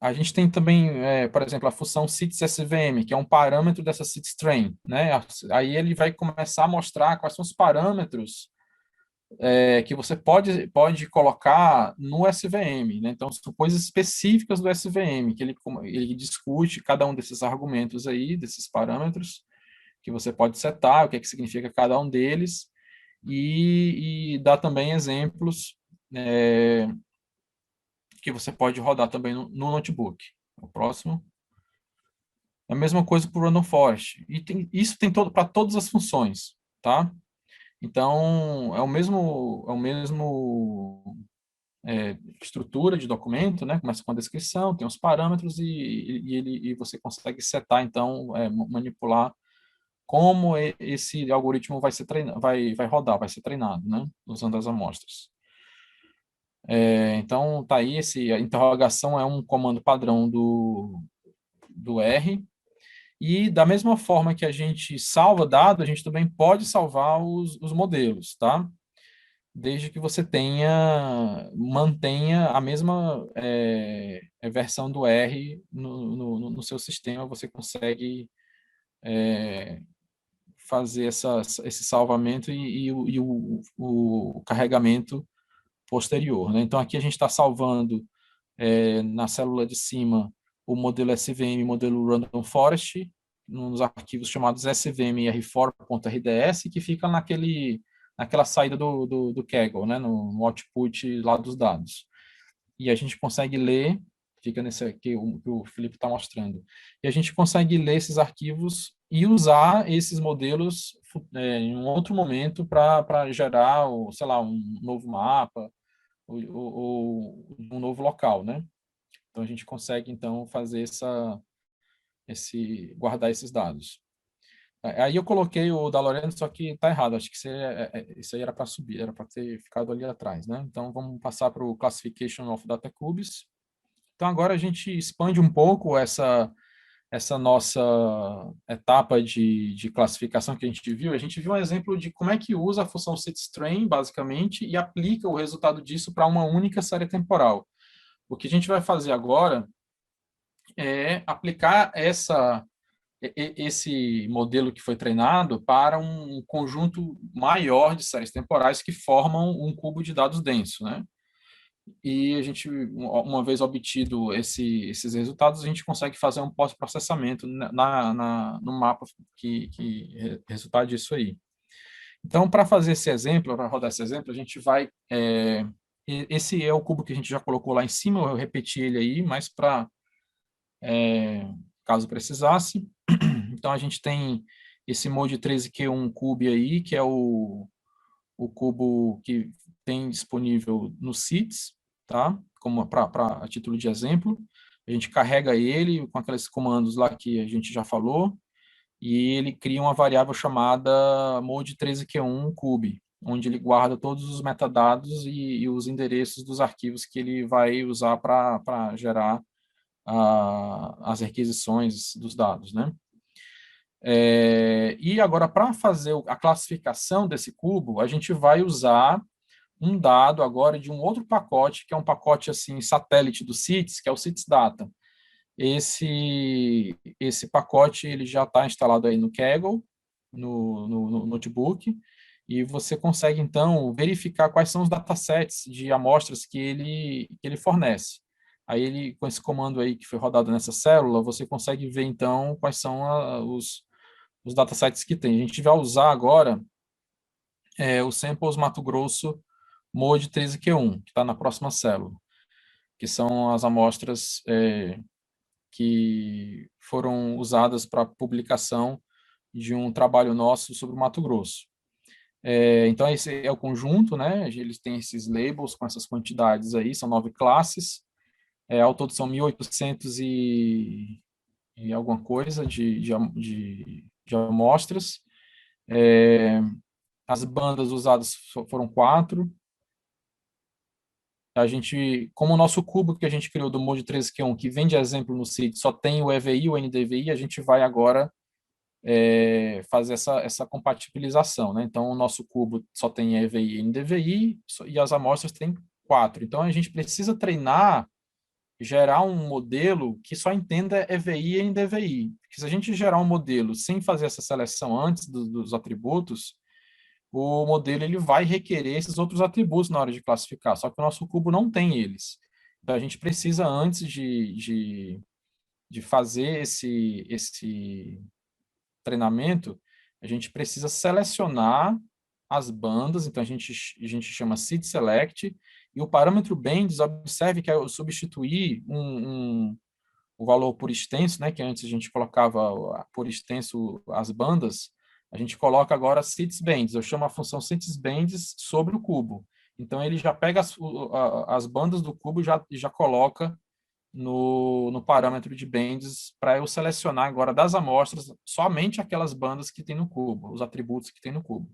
a gente tem também, por exemplo, a função SITS-SVM, que é um parâmetro dessa SITS-train, né? Aí ele vai começar a mostrar quais são os parâmetros que você pode colocar no SVM, né? Então, são coisas específicas do SVM, que ele discute cada um desses argumentos aí, desses parâmetros, que você pode setar, o que é que significa cada um deles, e dá também exemplos que você pode rodar também no notebook. O próximo. É a mesma coisa para o Random Forest. E isso tem para todas as funções, tá? Então, estrutura de documento, né? Começa com a descrição, tem os parâmetros e você consegue setar, então, manipular como esse algoritmo vai ser treinado, vai rodar, vai ser treinado, né? Usando as amostras. Então, tá aí, a interrogação é um comando padrão do R, e da mesma forma que a gente salva dado, a gente também pode salvar os modelos, tá? Desde que você mantenha a mesma versão do R no seu sistema, você consegue fazer esse salvamento e o carregamento posterior, né? Então, aqui a gente está salvando na célula de cima o modelo SVM e modelo Random Forest, nos arquivos chamados svmr4.rds, que fica naquela saída do Kaggle, né? No output lá dos dados. E a gente consegue ler, fica nesse aqui que o Felipe está mostrando, e a gente consegue ler esses arquivos e usar esses modelos em um outro momento para gerar, sei lá, um novo mapa, ou um novo local, né? Então, a gente consegue, então, fazer guardar esses dados. Aí eu coloquei o da Lorena, só que está errado. Acho que isso aí era para subir, era para ter ficado ali atrás, né? Então, vamos passar para o Classification of Data Cubes. Então, agora a gente expande um pouco essa nossa etapa de classificação que a gente viu. A gente viu um exemplo de como é que usa a função setStrain, basicamente, e aplica o resultado disso para uma única série temporal. O que a gente vai fazer agora é aplicar esse modelo que foi treinado para um conjunto maior de séries temporais que formam um cubo de dados denso, né? E a gente, uma vez obtido esses resultados, a gente consegue fazer um pós-processamento no mapa que resultar disso aí. Então, para fazer esse exemplo, para rodar esse exemplo, a gente vai... esse é o cubo que a gente já colocou lá em cima, eu repeti ele aí, mas caso precisasse. Então, a gente tem esse Mode 13Q1 Cube aí, que é o cubo que tem disponível no CITES, tá? Como a título de exemplo. A gente carrega ele com aqueles comandos lá que a gente já falou, e ele cria uma variável chamada Mode 13Q1 Cube, onde ele guarda todos os metadados e os endereços dos arquivos que ele vai usar para gerar as requisições dos dados, né? E agora, para fazer a classificação desse cubo, a gente vai usar um dado agora de um outro pacote, que é um pacote assim satélite do CITES, que é o CITES Data. Esse pacote ele já está instalado aí no Kaggle, no notebook, e você consegue, então, verificar quais são os datasets de amostras que ele fornece. Aí, com esse comando aí que foi rodado nessa célula, você consegue ver, então, quais são os datasets que tem. A gente vai usar agora o Samples Mato Grosso Mode 13Q1, que está na próxima célula, que são as amostras que foram usadas para publicação de um trabalho nosso sobre o Mato Grosso. Então, esse é o conjunto, né? Eles têm esses labels com essas quantidades aí, são 9 classes, ao todo são 1.800 e alguma coisa de amostras. As bandas usadas foram 4. A gente, como o nosso cubo que a gente criou do Mode 13Q1, que vem de exemplo no CID, só tem o EVI, o NDVI, a gente vai agora fazer essa compatibilização, né? Então, o nosso cubo só tem EVI e NDVI, e as amostras têm 4. Então, a gente precisa treinar gerar um modelo que só entenda EVI e NDVI. Porque se a gente gerar um modelo sem fazer essa seleção antes dos atributos, o modelo ele vai requerer esses outros atributos na hora de classificar, só que o nosso cubo não tem eles. Então, a gente precisa, antes de fazer esse treinamento, a gente precisa selecionar as bandas, então a gente chama seed select, e o parâmetro Bendis, observe que eu substituir o valor por extenso, né, que antes a gente colocava por extenso as bandas, a gente coloca agora seeds Bendis, eu chamo a função seeds Bendis sobre o cubo. Então ele já pega as bandas do cubo e já coloca no parâmetro de Bendis para eu selecionar agora das amostras somente aquelas bandas que tem no cubo, os atributos que tem no cubo.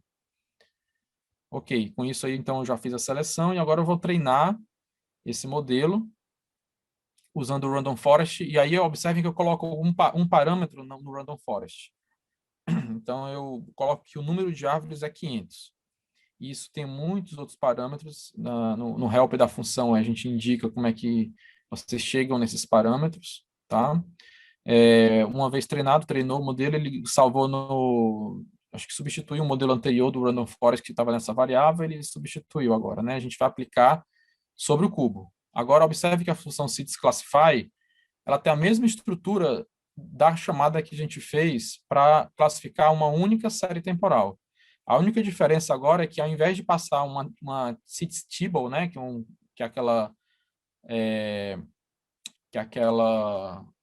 Ok, com isso aí então eu já fiz a seleção e agora eu vou treinar esse modelo usando o Random Forest, e aí observem que eu coloco um parâmetro no Random Forest. Então eu coloco que o número de árvores é 500. E isso tem muitos outros parâmetros no help da função, a gente indica como é que vocês chegam nesses parâmetros, tá? Uma vez treinou o modelo, ele salvou acho que substituiu o modelo anterior do Random Forest que estava nessa variável, ele substituiu agora, né? A gente vai aplicar sobre o cubo. Agora, observe que a função seedsClassify, ela tem a mesma estrutura da chamada que a gente fez para classificar uma única série temporal. A única diferença agora é que, ao invés de passar uma seedstable, né, que é aquela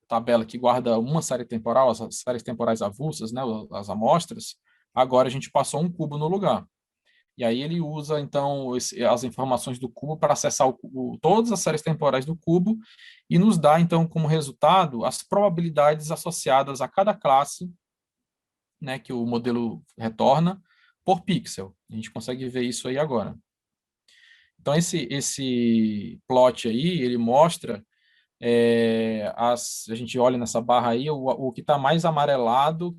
tabela que guarda uma série temporal, as séries temporais avulsas, né, as amostras, agora a gente passou um cubo no lugar. E aí ele usa, então, as informações do cubo para acessar todas as séries temporais do cubo e nos dá, então, como resultado, as probabilidades associadas a cada classe, né, que o modelo retorna por pixel. A gente consegue ver isso aí agora. Então, esse plot aí, ele mostra, a gente olha nessa barra aí, o que está mais amarelado,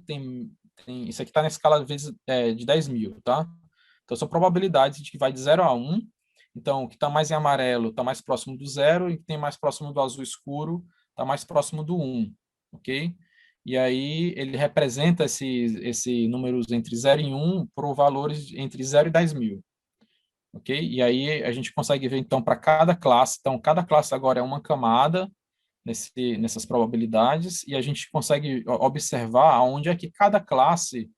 isso aqui está na escala de 10.000, tá? Então, são probabilidades de que vai de 0 a 1. Então, o que está mais em amarelo está mais próximo do 0, e o que tem mais próximo do azul escuro está mais próximo do 1, ok? E aí, ele representa esse números entre 0 e 1 por valores entre 0 e 10.000, ok? E aí, a gente consegue ver, então, para cada classe. Então, cada classe agora é uma camada nessas probabilidades, e a gente consegue observar aonde é que cada classe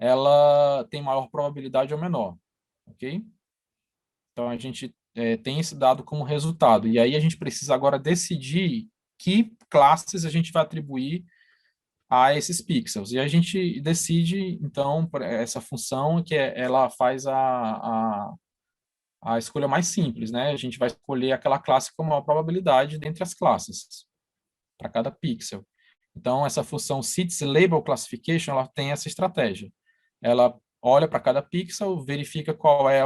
ela tem maior probabilidade ou menor, ok? Então, a gente tem esse dado como resultado. E aí a gente precisa agora decidir que classes a gente vai atribuir a esses pixels. E a gente decide, então, essa função que ela faz a escolha mais simples, né? A gente vai escolher aquela classe com maior probabilidade dentre as classes, para cada pixel. Então, essa função seeds_label classification, ela tem essa estratégia. Ela olha para cada pixel, verifica qual é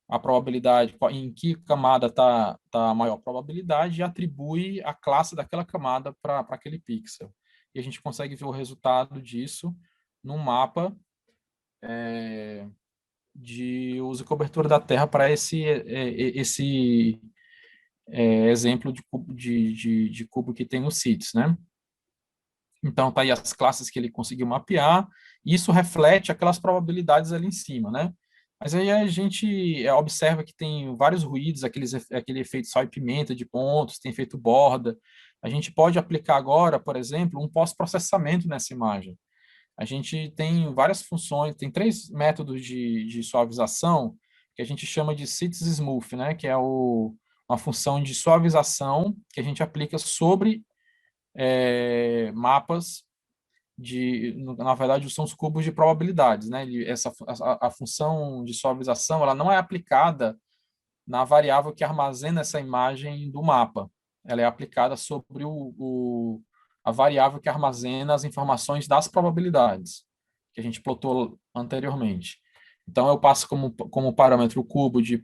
a probabilidade, em que camada está a maior probabilidade, e atribui a classe daquela camada para aquele pixel. E a gente consegue ver o resultado disso num mapa de uso e cobertura da Terra para esse exemplo de cubo que tem no CITES, né? Então, tá aí as classes que ele conseguiu mapear, e isso reflete aquelas probabilidades ali em cima, né? Mas aí a gente observa que tem vários ruídos, aquele efeito sal e pimenta de pontos, tem efeito borda. A gente pode aplicar agora, por exemplo, um pós-processamento nessa imagem. A gente tem várias funções, tem 3 métodos de suavização que a gente chama de Cities Smooth, né? Que é uma função de suavização que a gente aplica sobre mapas na verdade, são os cubos de probabilidades, né? A função de suavização, ela não é aplicada na variável que armazena essa imagem do mapa. Ela é aplicada sobre a variável que armazena as informações das probabilidades, que a gente plotou anteriormente. Então, eu passo como parâmetro o cubo de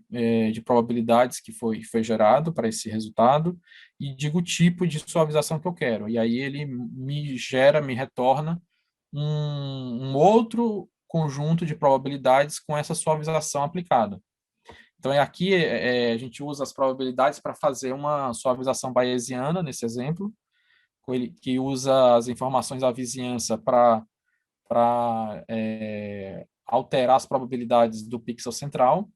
probabilidades que foi gerado para esse resultado e digo o tipo de suavização que eu quero. E aí ele me retorna um outro conjunto de probabilidades com essa suavização aplicada. Então, aqui a gente usa as probabilidades para fazer uma suavização bayesiana, nesse exemplo, que usa as informações da vizinhança para alterar as probabilidades do pixel central.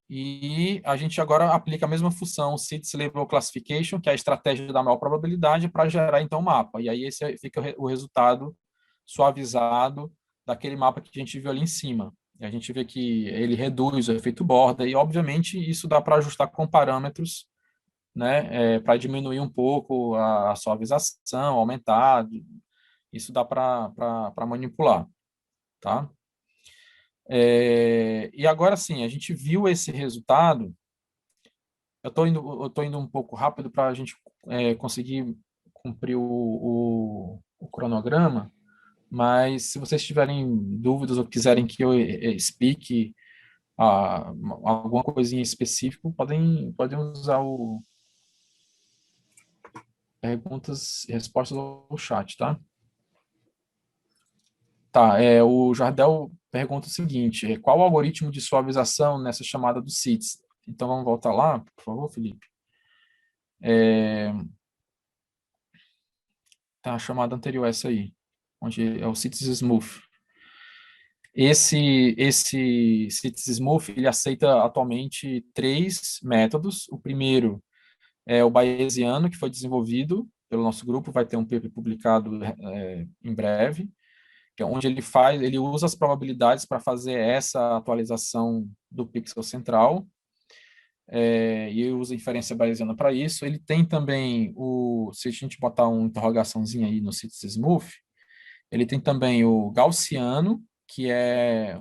E a gente agora aplica a mesma função Seeds Label Classification, que é a estratégia da maior probabilidade, para gerar, então, o mapa. E aí esse fica o resultado suavizado daquele mapa que a gente viu ali em cima. E a gente vê que ele reduz o efeito borda, e, obviamente, isso dá para ajustar com parâmetros, né, para diminuir um pouco a suavização, aumentar. Isso dá para manipular, tá? E agora sim, a gente viu esse resultado. Eu tô indo um pouco rápido para a gente conseguir cumprir o cronograma, mas se vocês tiverem dúvidas ou quiserem que eu explique alguma coisinha específica, podem usar o perguntas e respostas no chat, tá? Tá, o Jardel pergunta o seguinte: qual o algoritmo de suavização nessa chamada do SITS? Então, vamos voltar lá, por favor, Felipe. Tá, a chamada anterior a essa aí, onde é o SITS Smooth. Esse SITS Smooth, ele aceita atualmente 3 métodos. O primeiro é o bayesiano, que foi desenvolvido pelo nosso grupo, vai ter um paper publicado em breve, que é onde ele usa as probabilidades para fazer essa atualização do pixel central, e usa inferência bayesiana para isso. Ele tem também se a gente botar uma interrogaçãozinha aí no SITS Smooth, ele tem também o gaussiano, que é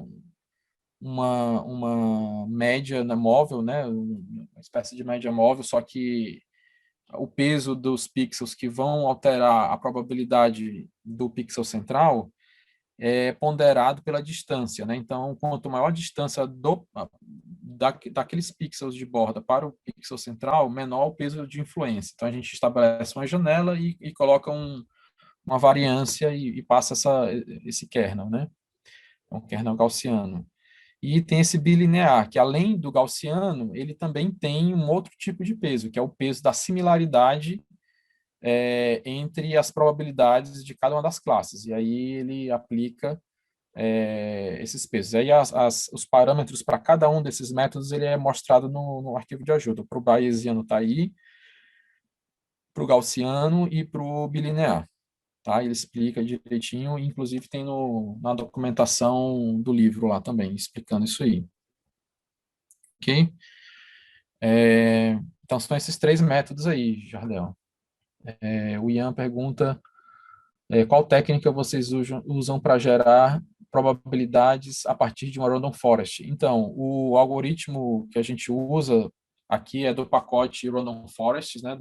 uma média móvel, né, uma espécie de média móvel, só que o peso dos pixels que vão alterar a probabilidade do pixel central é ponderado pela distância, né? Então, quanto maior a distância daqueles pixels de borda para o pixel central, menor o peso de influência. Então, a gente estabelece uma janela e coloca uma variância e passa esse kernel, né? É um kernel gaussiano. E tem esse bilinear, que além do gaussiano, ele também tem um outro tipo de peso, que é o peso da similaridade entre as probabilidades de cada uma das classes. E aí ele aplica esses pesos. Aí os parâmetros para cada um desses métodos ele é mostrado no arquivo de ajuda. Para o bayesiano está aí, para o gaussiano e para o bilinear. Tá? Ele explica direitinho, inclusive tem na documentação do livro lá também, explicando isso aí. Ok? Então, são esses 3 métodos aí, Jardel. O Ian pergunta qual técnica vocês usam para gerar probabilidades a partir de uma random forest. Então, o algoritmo que a gente usa aqui é do pacote random forests, né,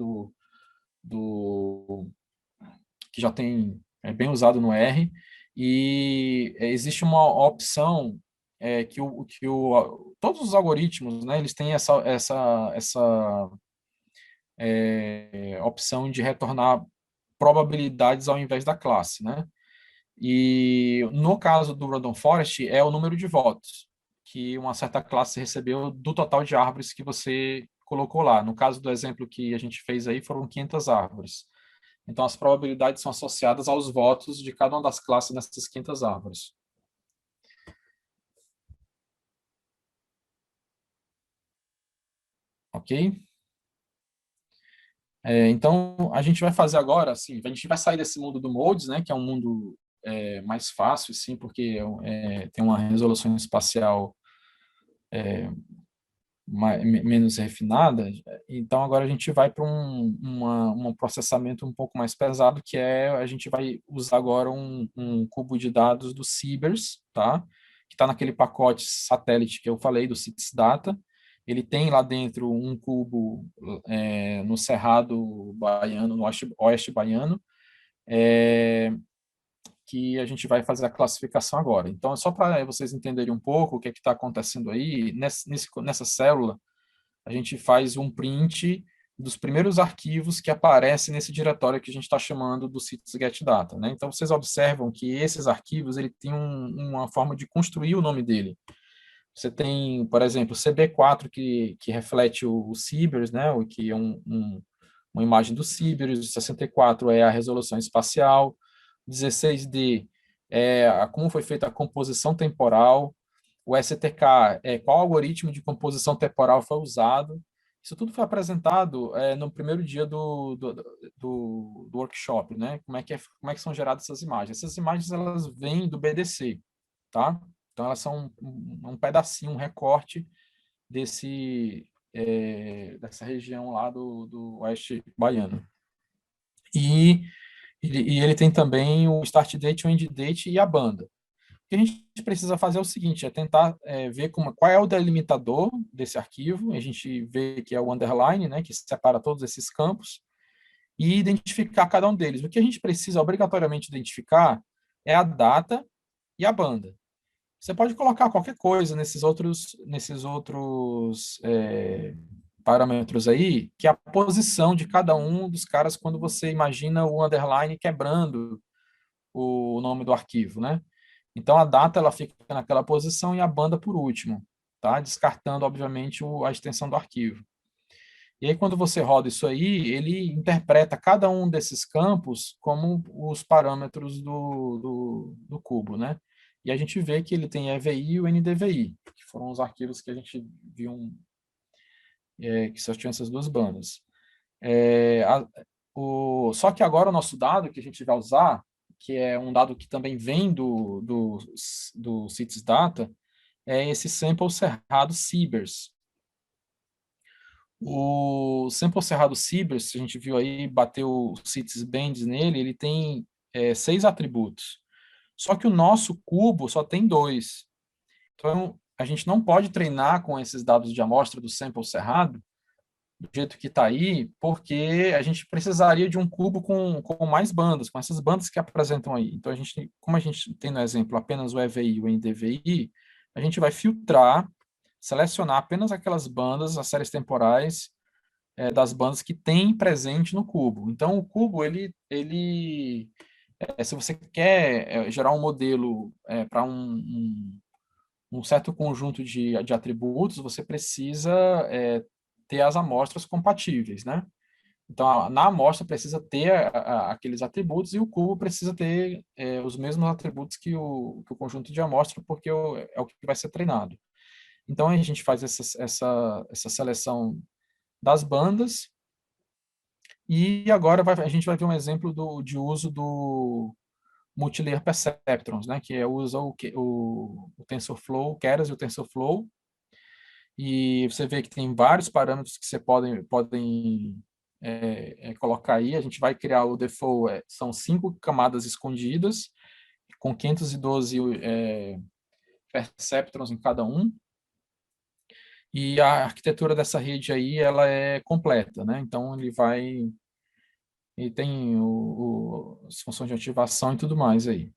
que já tem bem usado no R, e existe uma opção todos os algoritmos, né, eles têm essa opção de retornar probabilidades ao invés da classe, né? E no caso do Random Forest é o número de votos que uma certa classe recebeu do total de árvores que você colocou lá. No caso do exemplo que a gente fez aí, foram 500 árvores. Então, as probabilidades são associadas aos votos de cada uma das classes nessas 500 árvores. Ok? Então, a gente vai fazer agora, assim, a gente vai sair desse mundo do Modes, né, que é um mundo mais fácil, sim, porque tem uma resolução espacial menos refinada. Então, agora a gente vai para um processamento um pouco mais pesado, que a gente vai usar agora um cubo de dados do Sibers, tá? Que está naquele pacote satélite que eu falei, do CITES Data. Ele tem lá dentro um cubo no Cerrado Baiano, no Oeste Baiano, que a gente vai fazer a classificação agora. Então, é só para vocês entenderem um pouco o que está acontecendo aí. Nessa célula, a gente faz um print dos primeiros arquivos que aparecem nesse diretório que a gente está chamando do CITES Get Data, né? Então, vocês observam que esses arquivos ele tem uma forma de construir o nome dele. Você tem, por exemplo, o CB4, que reflete o Siberius, né, o que é uma imagem do Siberius, o 64 é a resolução espacial, 16D como foi feita a composição temporal, o STK é qual algoritmo de composição temporal foi usado. Isso tudo foi apresentado no primeiro dia do workshop, né? Como é que são geradas essas imagens? Essas imagens elas vêm do BDC, tá? Então elas são um pedacinho, um recorte dessa região lá do oeste baiano. E ele tem também o start date, o end date e a banda. O que a gente precisa fazer é o seguinte, é tentar ver qual é o delimitador desse arquivo, a gente vê que é o underline, né, que separa todos esses campos, e identificar cada um deles. O que a gente precisa obrigatoriamente identificar é a data e a banda. Você pode colocar qualquer coisa nesses outros parâmetros aí, que é a posição de cada um dos caras quando você imagina o underline quebrando o nome do arquivo, né? Então, a data ela fica naquela posição e a banda por último, tá? Descartando, obviamente, a extensão do arquivo. E aí, quando você roda isso aí, ele interpreta cada um desses campos como os parâmetros do cubo, né? E a gente vê que ele tem EVI e o NDVI, que foram os arquivos que a gente viu, que só tinham essas duas bandas. Só que agora o nosso dado que a gente vai usar, que é um dado que também vem do CITES Data, é esse sample cerrado Sibers. O sample cerrado Sibers, a gente viu aí, bateu o CITES Bands nele, ele tem 6 atributos. Só que o nosso cubo só tem 2. Então, a gente não pode treinar com esses dados de amostra do sample cerrado, do jeito que está aí, porque a gente precisaria de um cubo com mais bandas, com essas bandas que apresentam aí. Então, como a gente tem no exemplo apenas o EVI e o NDVI, a gente vai filtrar, selecionar apenas aquelas bandas, as séries temporais das bandas que tem presente no cubo. Então, o cubo, se você quer gerar um modelo para um certo conjunto de atributos, você precisa ter as amostras compatíveis, né? Então, na amostra precisa ter aqueles atributos e o cubo precisa ter os mesmos atributos que o conjunto de amostra, porque é o que vai ser treinado. Então, a gente faz essa seleção das bandas e agora a gente vai ver um exemplo de uso do multilayer perceptrons, né, que usa o TensorFlow, o Keras e o TensorFlow, e você vê que tem vários parâmetros que você podem colocar aí. A gente vai criar o default, são 5 camadas escondidas, com 512 perceptrons em cada um, e a arquitetura dessa rede aí, ela é completa, né? Então, ele tem as funções de ativação e tudo mais aí.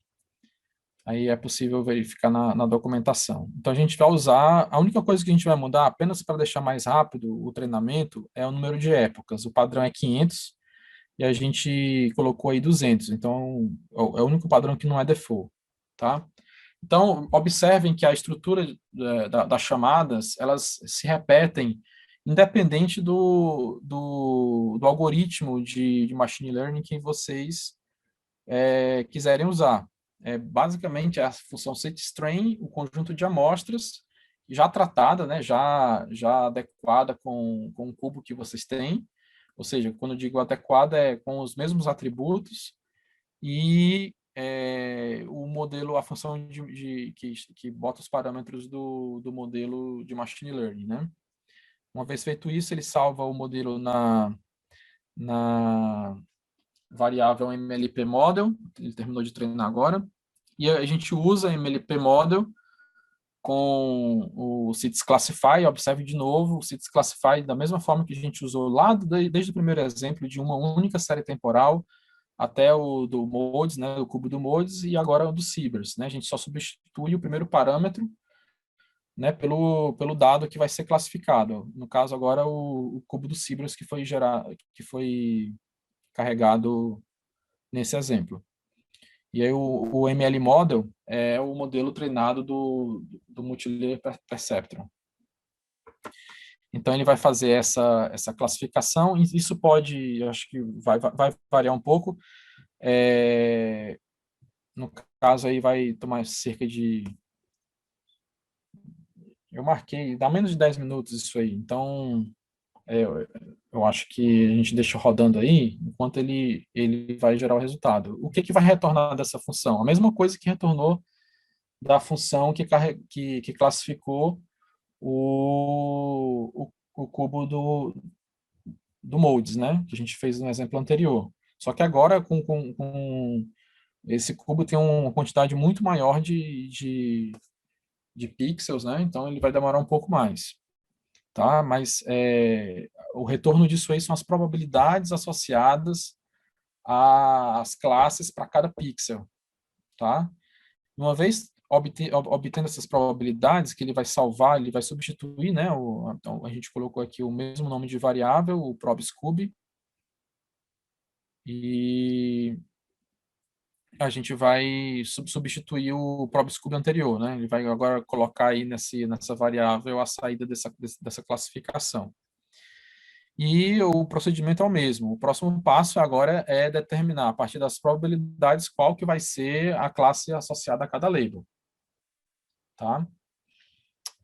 Aí é possível verificar na documentação. Então, a gente vai usar, a única coisa que a gente vai mudar, apenas para deixar mais rápido o treinamento, é o número de épocas. O padrão é 500 e a gente colocou aí 200. Então, é o único padrão que não é default, tá? Então, observem que a estrutura das chamadas, elas se repetem independente do algoritmo de machine learning que vocês quiserem usar. Basicamente, a função setStrain, o conjunto de amostras, já tratada, né, já adequada com o cubo que vocês têm, ou seja, quando eu digo adequada, é com os mesmos atributos, e o modelo, a função que bota os parâmetros do modelo de machine learning, né? Uma vez feito isso, ele salva o modelo na variável MLP Model, ele terminou de treinar agora, e a gente usa MLP Model com o CITES Classify. Observe de novo o CITES Classify da mesma forma que a gente usou lá desde o primeiro exemplo, de uma única série temporal até o do Modes, né, o cubo do Modes, e agora o do Sibers, né? A gente só substitui o primeiro parâmetro, né, pelo dado que vai ser classificado. No caso agora o cubo do Sibers que foi carregado nesse exemplo. E aí o ML Model é o modelo treinado do Multilayer Perceptron. Então, ele vai fazer essa classificação, e isso pode, acho que vai variar um pouco. No caso, aí vai tomar cerca de... Eu marquei, dá menos de 10 minutos isso aí. Então, eu acho que a gente deixa rodando aí, enquanto ele vai gerar o resultado. O que, que vai retornar dessa função? A mesma coisa que retornou da função que classificou o cubo do Modes, né? Que a gente fez no exemplo anterior. Só que agora, com esse cubo tem uma quantidade muito maior de pixels, né? Então ele vai demorar um pouco mais, tá? Mas o retorno disso aí são as probabilidades associadas às classes para cada pixel, tá? Uma vez obtendo essas probabilidades, que ele vai salvar, ele vai substituir, né? Então, a gente colocou aqui o mesmo nome de variável, o probscube, e a gente vai substituir o probscube anterior, né? Ele vai agora colocar aí nessa variável a saída dessa classificação. E o procedimento é o mesmo. O próximo passo agora é determinar, a partir das probabilidades, qual que vai ser a classe associada a cada label. Tá?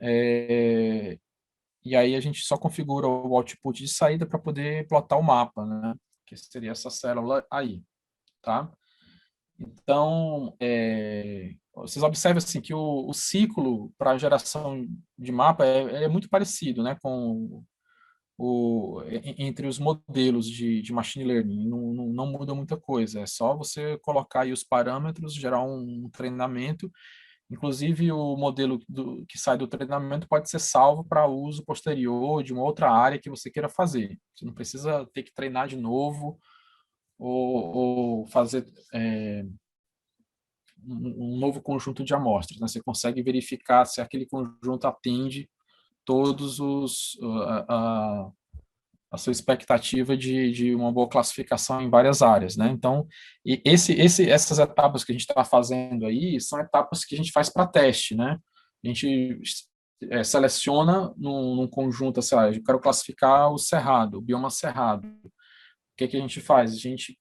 E aí a gente só configura o output de saída para poder plotar o mapa, né? Que seria essa célula aí. Tá? Então, vocês observam assim, que o ciclo para a geração de mapa é muito parecido, né, com entre os modelos de machine learning. Não muda muita coisa, é só você colocar aí os parâmetros, gerar um treinamento. Inclusive, o modelo que sai do treinamento pode ser salvo para uso posterior de uma outra área que você queira fazer. Você não precisa ter que treinar de novo ou fazer um novo conjunto de amostras, né? Você consegue verificar se aquele conjunto atende todos a sua expectativa de uma boa classificação em várias áreas, né? Então, essas etapas que a gente está fazendo aí são etapas que a gente faz para teste, né? A gente seleciona num conjunto, sei lá, eu quero classificar o cerrado, o bioma cerrado. O que a gente faz? A gente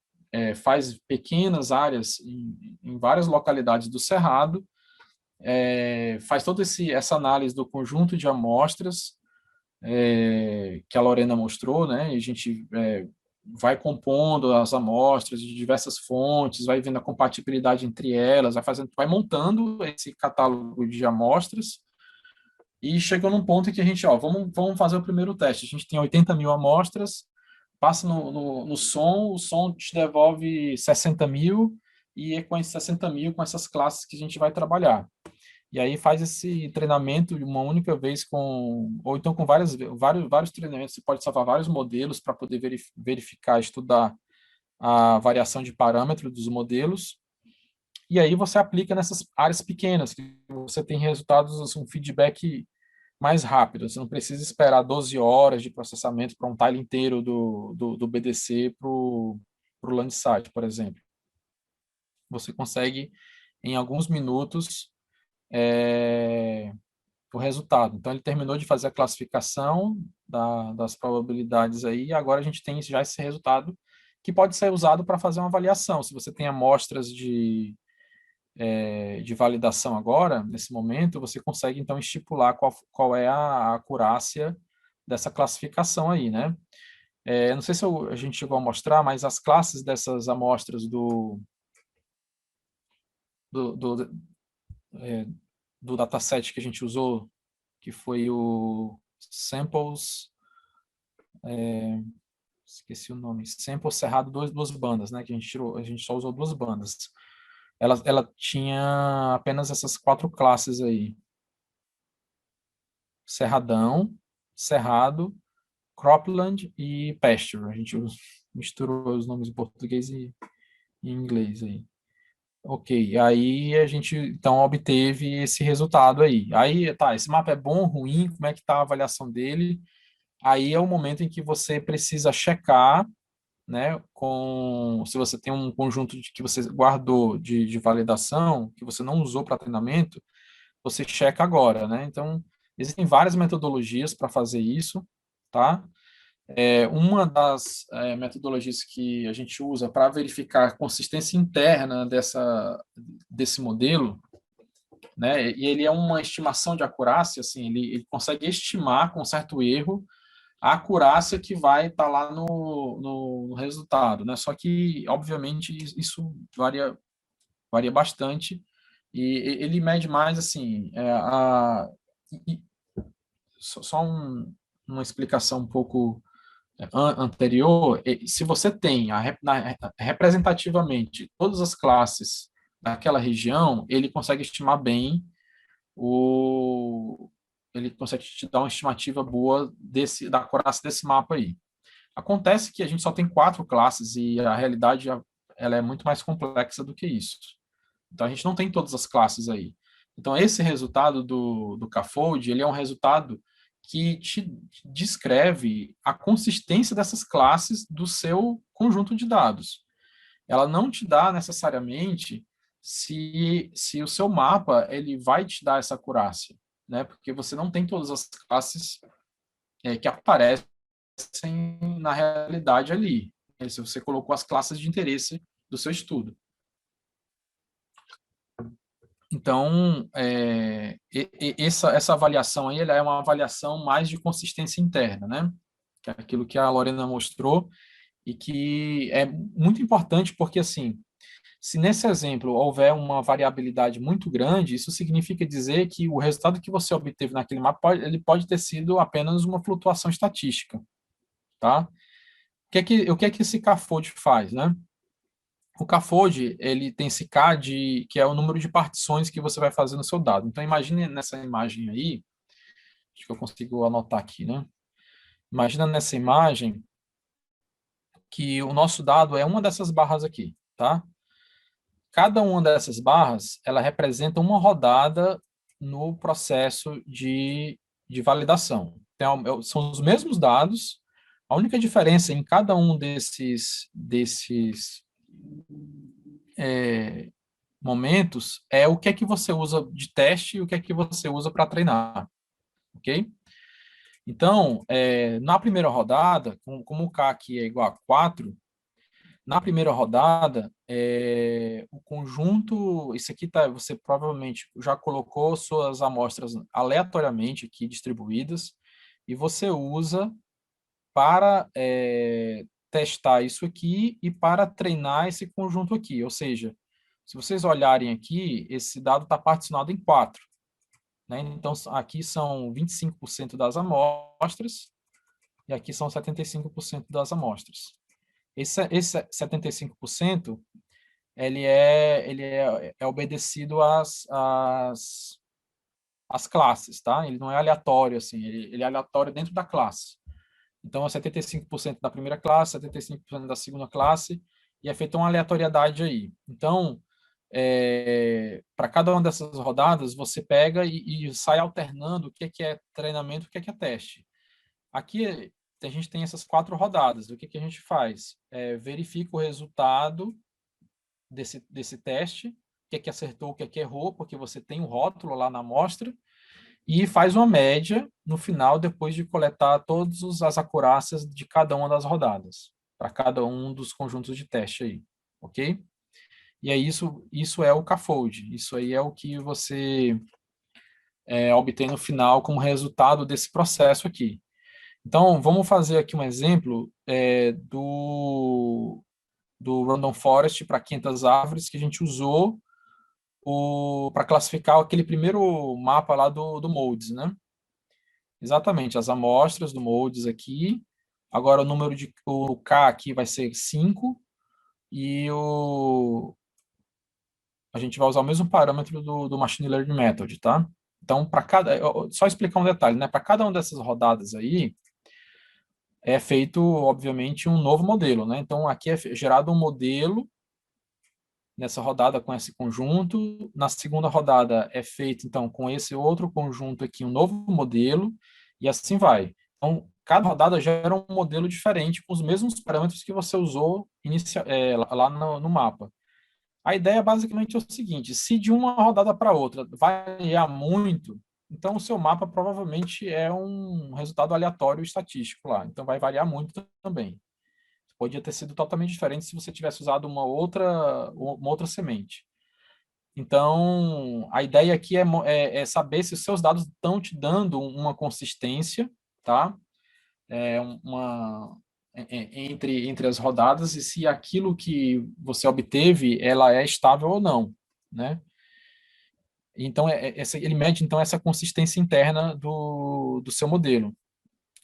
faz pequenas áreas em várias localidades do cerrado, faz toda essa análise do conjunto de amostras que a Lorena mostrou, né? E a gente vai compondo as amostras de diversas fontes, vai vendo a compatibilidade entre elas, vai montando esse catálogo de amostras e chegou num ponto em que a gente, vamos fazer o primeiro teste. A gente tem 80 mil amostras, passa no som, o som te devolve 60 mil, e é com esses 60 mil, com essas classes que a gente vai trabalhar. E aí faz esse treinamento de uma única vez, ou então com vários treinamentos. Você pode salvar vários modelos para poder verificar, estudar a variação de parâmetros dos modelos. E aí você aplica nessas áreas pequenas, que você tem resultados, assim, um feedback mais rápido. Você não precisa esperar 12 horas de processamento para um tile inteiro do BDC para o Landsat, por exemplo. Você consegue, em alguns minutos, o resultado. Então, ele terminou de fazer a classificação das probabilidades aí, e agora a gente tem já esse resultado que pode ser usado para fazer uma avaliação. Se você tem amostras de validação agora, nesse momento, você consegue, então, estipular qual é a acurácia dessa classificação aí, né? Não sei se a gente chegou a mostrar, mas as classes dessas amostras do dataset que a gente usou, que foi o samples, esqueci o nome, sample cerrado duas bandas, né, que a gente só usou duas bandas. Ela tinha apenas essas 4 classes aí: cerradão, cerrado, cropland e pasture. A gente misturou os nomes em português e em inglês aí. Ok, aí a gente então obteve esse resultado aí. Aí, tá, esse mapa é bom, ruim, como é que tá a avaliação dele? Aí é o momento em que você precisa checar né, se você tem um conjunto que você guardou de validação, que você não usou para treinamento, você checa agora, né? Então, existem várias metodologias para fazer isso, tá? Uma das metodologias que a gente usa para verificar a consistência interna desse modelo, né? E ele é uma estimação de acurácia, assim, ele consegue estimar com certo erro a acurácia que vai estar lá no resultado, né? Só que, obviamente, isso varia bastante e ele mede mais, assim, só uma explicação um pouco anterior, se você tem representativamente todas as classes daquela região, ele consegue estimar bem ele consegue te dar uma estimativa boa da acurácia desse mapa aí. Acontece que a gente só tem 4 classes e a realidade ela é muito mais complexa do que isso. Então a gente não tem todas as classes aí. Então esse resultado do CAFOLD, ele é um resultado que te descreve a consistência dessas classes do seu conjunto de dados. Ela não te dá necessariamente se o seu mapa ele vai te dar essa acurácia, né? Porque você não tem todas as classes que aparecem na realidade ali. Se você colocou as classes de interesse do seu estudo. Então, essa avaliação aí ela é uma avaliação mais de consistência interna, né? Que é aquilo que a Lorena mostrou e que é muito importante porque, assim, se nesse exemplo houver uma variabilidade muito grande, isso significa dizer que o resultado que você obteve naquele mapa ele pode ter sido apenas uma flutuação estatística, tá? O que é que esse CAFOD faz, né? O CAFOD, ele tem esse K que é o número de partições que você vai fazer no seu dado. Então, imagine nessa imagem aí, acho que eu consigo anotar aqui, né? Imagina nessa imagem que o nosso dado é uma dessas barras aqui, tá? Cada uma dessas barras, ela representa uma rodada no processo de validação. Então, são os mesmos dados, a única diferença em cada um desses momentos é o que é que você usa de teste e o que é que você usa para treinar, ok? Então, na primeira rodada, como o K aqui é igual a 4, na primeira rodada, o conjunto, isso aqui você provavelmente já colocou suas amostras aleatoriamente aqui distribuídas e você usa para testar isso aqui e para treinar esse conjunto aqui. Ou seja, se vocês olharem aqui, esse dado está particionado em 4. Né? Então, aqui são 25% das amostras e aqui são 75% das amostras. Esse 75%, ele é obedecido às classes, tá? Ele não é aleatório, assim, ele é aleatório dentro da classe. Então, é 75% da primeira classe, 75% da segunda classe, e é feita uma aleatoriedade aí. Então, para cada uma dessas rodadas, você pega e sai alternando o que é treinamento e o que é teste. Aqui, a gente tem essas 4 rodadas. O que a gente faz? Verifica o resultado desse teste, o que acertou, o que errou, porque você tem um rótulo lá na amostra, e faz uma média no final, depois de coletar todas as acurácias de cada uma das rodadas, para cada um dos conjuntos de teste aí, ok? E aí isso é o CAFOLD, isso aí é o que você obtém no final como resultado desse processo aqui. Então, vamos fazer aqui um exemplo do Random Forest para 500 árvores que a gente usou para classificar aquele primeiro mapa lá do MODES, né? Exatamente, as amostras do MODES aqui. Agora o K aqui vai ser 5 e a gente vai usar o mesmo parâmetro do Machine Learning Method, tá? Então, só explicar um detalhe, né? Para cada uma dessas rodadas aí, é feito, obviamente, um novo modelo, né? Então, aqui é gerado um modelo nessa rodada com esse conjunto. Na segunda rodada é feito, então, com esse outro conjunto aqui, um novo modelo, e assim vai. Então, cada rodada gera um modelo diferente com os mesmos parâmetros que você usou lá no mapa. A ideia basicamente é o seguinte: se de uma rodada para outra variar muito, então o seu mapa provavelmente é um resultado aleatório estatístico lá, então vai variar muito também. Podia ter sido totalmente diferente se você tivesse usado uma outra semente. Então, a ideia aqui é saber se os seus dados estão te dando uma consistência, tá? Entre as rodadas, e se aquilo que você obteve, ela é estável ou não, né? Então, ele mede então essa consistência interna do seu modelo.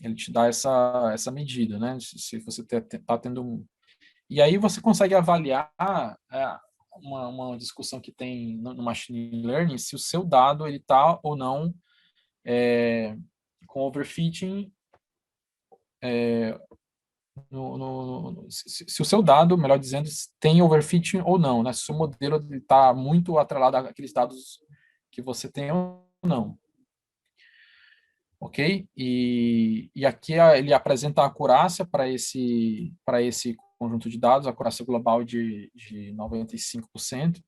Ele te dá essa medida, né? Se você está tendo E aí você consegue avaliar uma discussão que tem no Machine Learning, se o seu dado está ou não com overfitting, se o seu dado, melhor dizendo, tem overfitting ou não, né? Se o modelo está muito atrelado àqueles dados que você tem ou não. Ok? E aqui ele apresenta a acurácia para esse conjunto de dados, a acurácia global de 95%.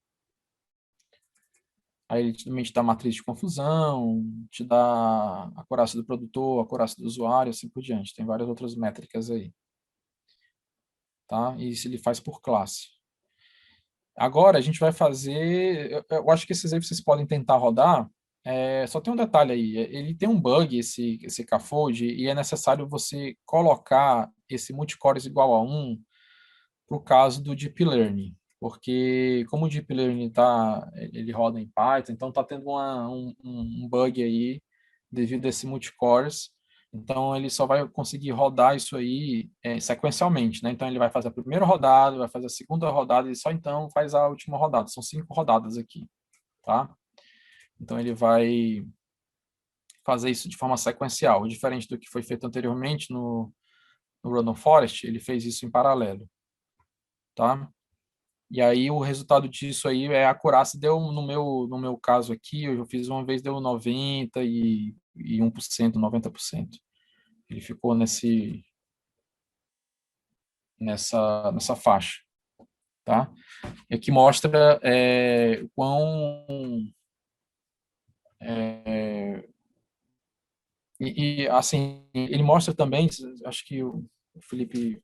Aí ele também te dá matriz de confusão, te dá a acurácia do produtor, a acurácia do usuário, assim por diante. Tem várias outras métricas aí. Tá? E isso ele faz por classe. Agora a gente vai fazer... Eu acho que esses aí vocês podem tentar rodar. Só tem um detalhe aí. Ele tem um bug, esse Scaffold, e é necessário você colocar esse multicores igual a 1 para o caso do Deep Learning. Porque como o Deep Learning ele roda em Python, então está tendo um bug aí devido a esse multicores. Então ele só vai conseguir rodar isso aí sequencialmente, né? Então ele vai fazer a primeira rodada, vai fazer a segunda rodada e só então faz a última rodada. São 5 rodadas aqui, tá? Então ele vai fazer isso de forma sequencial, diferente do que foi feito anteriormente no Random Forest, ele fez isso em paralelo, tá? E aí o resultado disso aí a acurácia deu, no meu caso aqui, eu fiz uma vez, deu 91%, 90%. Ele ficou nessa faixa, tá? E aqui mostra o quão... assim, ele mostra também, acho que o Felipe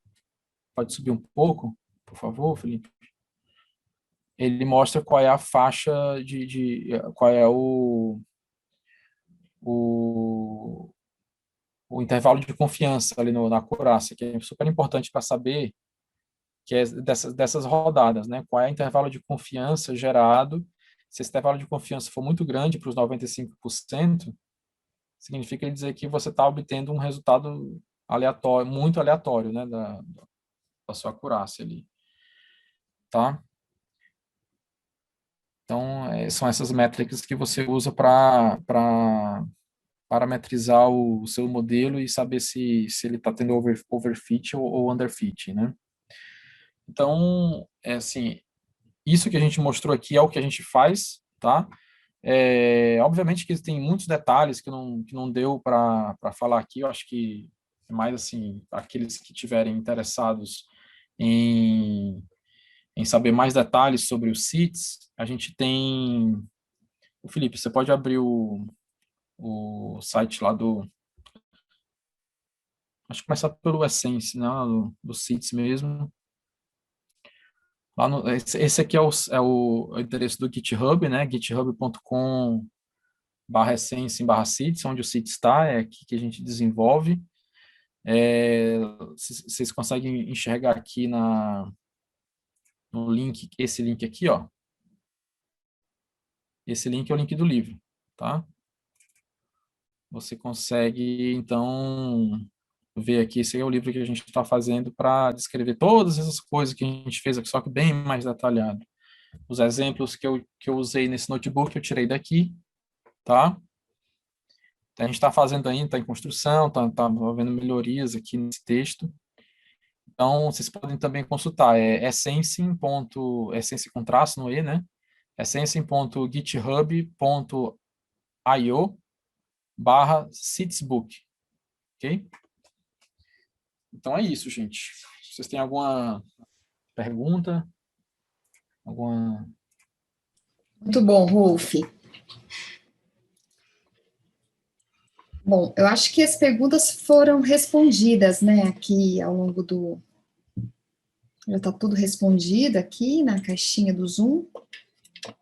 pode subir um pouco, por favor, Felipe? Ele mostra qual é a faixa qual é o, o intervalo de confiança ali na acurácia, que é super importante para saber que é dessas rodadas, né? Qual é o intervalo de confiança gerado? Se esse intervalo de confiança for muito grande para os 95%, significa dizer que você está obtendo um resultado aleatório, muito aleatório, né? Da sua acurácia ali, tá? Então, são essas métricas que você usa para parametrizar o seu modelo e saber se ele está tendo overfit ou underfit, né? Então, assim, isso que a gente mostrou aqui é o que a gente faz, tá? Obviamente que tem muitos detalhes que não deu para falar aqui, eu acho que é mais, assim, aqueles que tiverem interessados em saber mais detalhes sobre os seeds, a gente tem... O Felipe, você pode abrir o site lá acho que começar pelo Essence, né, do seeds mesmo. Lá esse aqui é o endereço do GitHub, né, github.com/essence/seeds, onde o seeds está, é aqui que a gente desenvolve. Vocês conseguem enxergar aqui no link, esse link aqui, ó. Esse link é o link do livro, tá? Você consegue, então, ver aqui, esse é o livro que a gente está fazendo para descrever todas essas coisas que a gente fez aqui, só que bem mais detalhado. Os exemplos que eu usei nesse notebook, eu tirei daqui, tá? A gente está fazendo ainda, está em construção, está havendo melhorias aqui nesse texto. Então, vocês podem também consultar, essence com traço no E, né? essence.github.io/seedsbook, ok? Então é isso, gente. Vocês têm alguma pergunta? Alguma... Muito bom, Rolf. Bom, eu acho que as perguntas foram respondidas, né, aqui ao longo do... Já está tudo respondido aqui na caixinha do Zoom. Não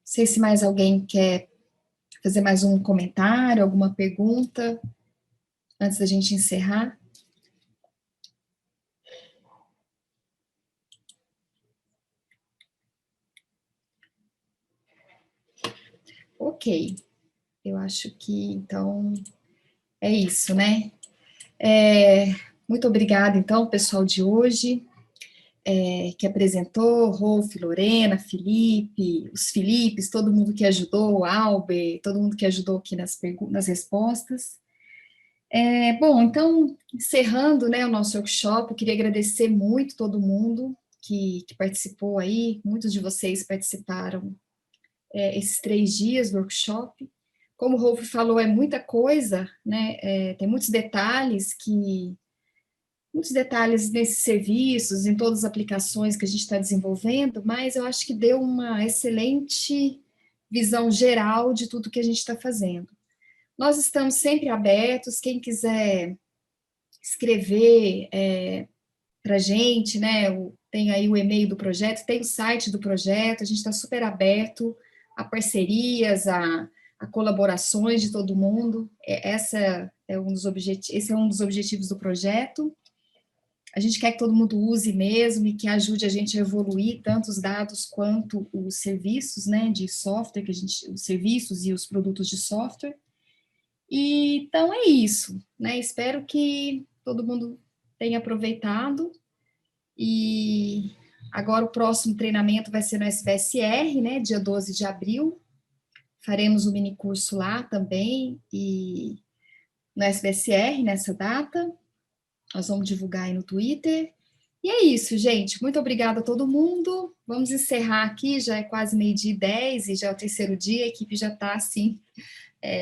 sei se mais alguém quer fazer mais um comentário, alguma pergunta, antes da gente encerrar. Ok, eu acho que, então, é isso, né? Muito obrigada, então, pessoal de hoje, que apresentou, Rolf, Lorena, Felipe, os Filipes, todo mundo que ajudou, Albert, todo mundo que ajudou aqui nas respostas. Bom, então, encerrando, né, o nosso workshop, eu queria agradecer muito todo mundo que participou aí, muitos de vocês participaram esses 3 dias do workshop. Como o Rolf falou, é muita coisa, né, tem muitos detalhes nesses serviços, em todas as aplicações que a gente está desenvolvendo, mas eu acho que deu uma excelente visão geral de tudo que a gente está fazendo. Nós estamos sempre abertos, quem quiser escrever para a gente, né, tem aí o e-mail do projeto, tem o site do projeto, a gente está super aberto a parcerias, a colaborações de todo mundo. Esse é um dos objetivos do projeto. A gente quer que todo mundo use mesmo e que ajude a gente a evoluir tanto os dados quanto os serviços, né, de software, os serviços e os produtos de software. E, então é isso, né? Espero que todo mundo tenha aproveitado. E agora o próximo treinamento vai ser no SBSR, né? Dia 12 de abril. Faremos o mini curso lá também, e no SBSR, nessa data. Nós vamos divulgar aí no Twitter. E é isso, gente. Muito obrigada a todo mundo. Vamos encerrar aqui, já é quase 12h10 e já é o 3º dia, a equipe já está, assim,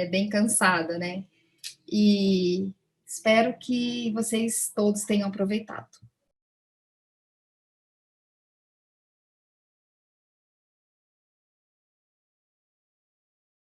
bem cansada, né? E espero que vocês todos tenham aproveitado.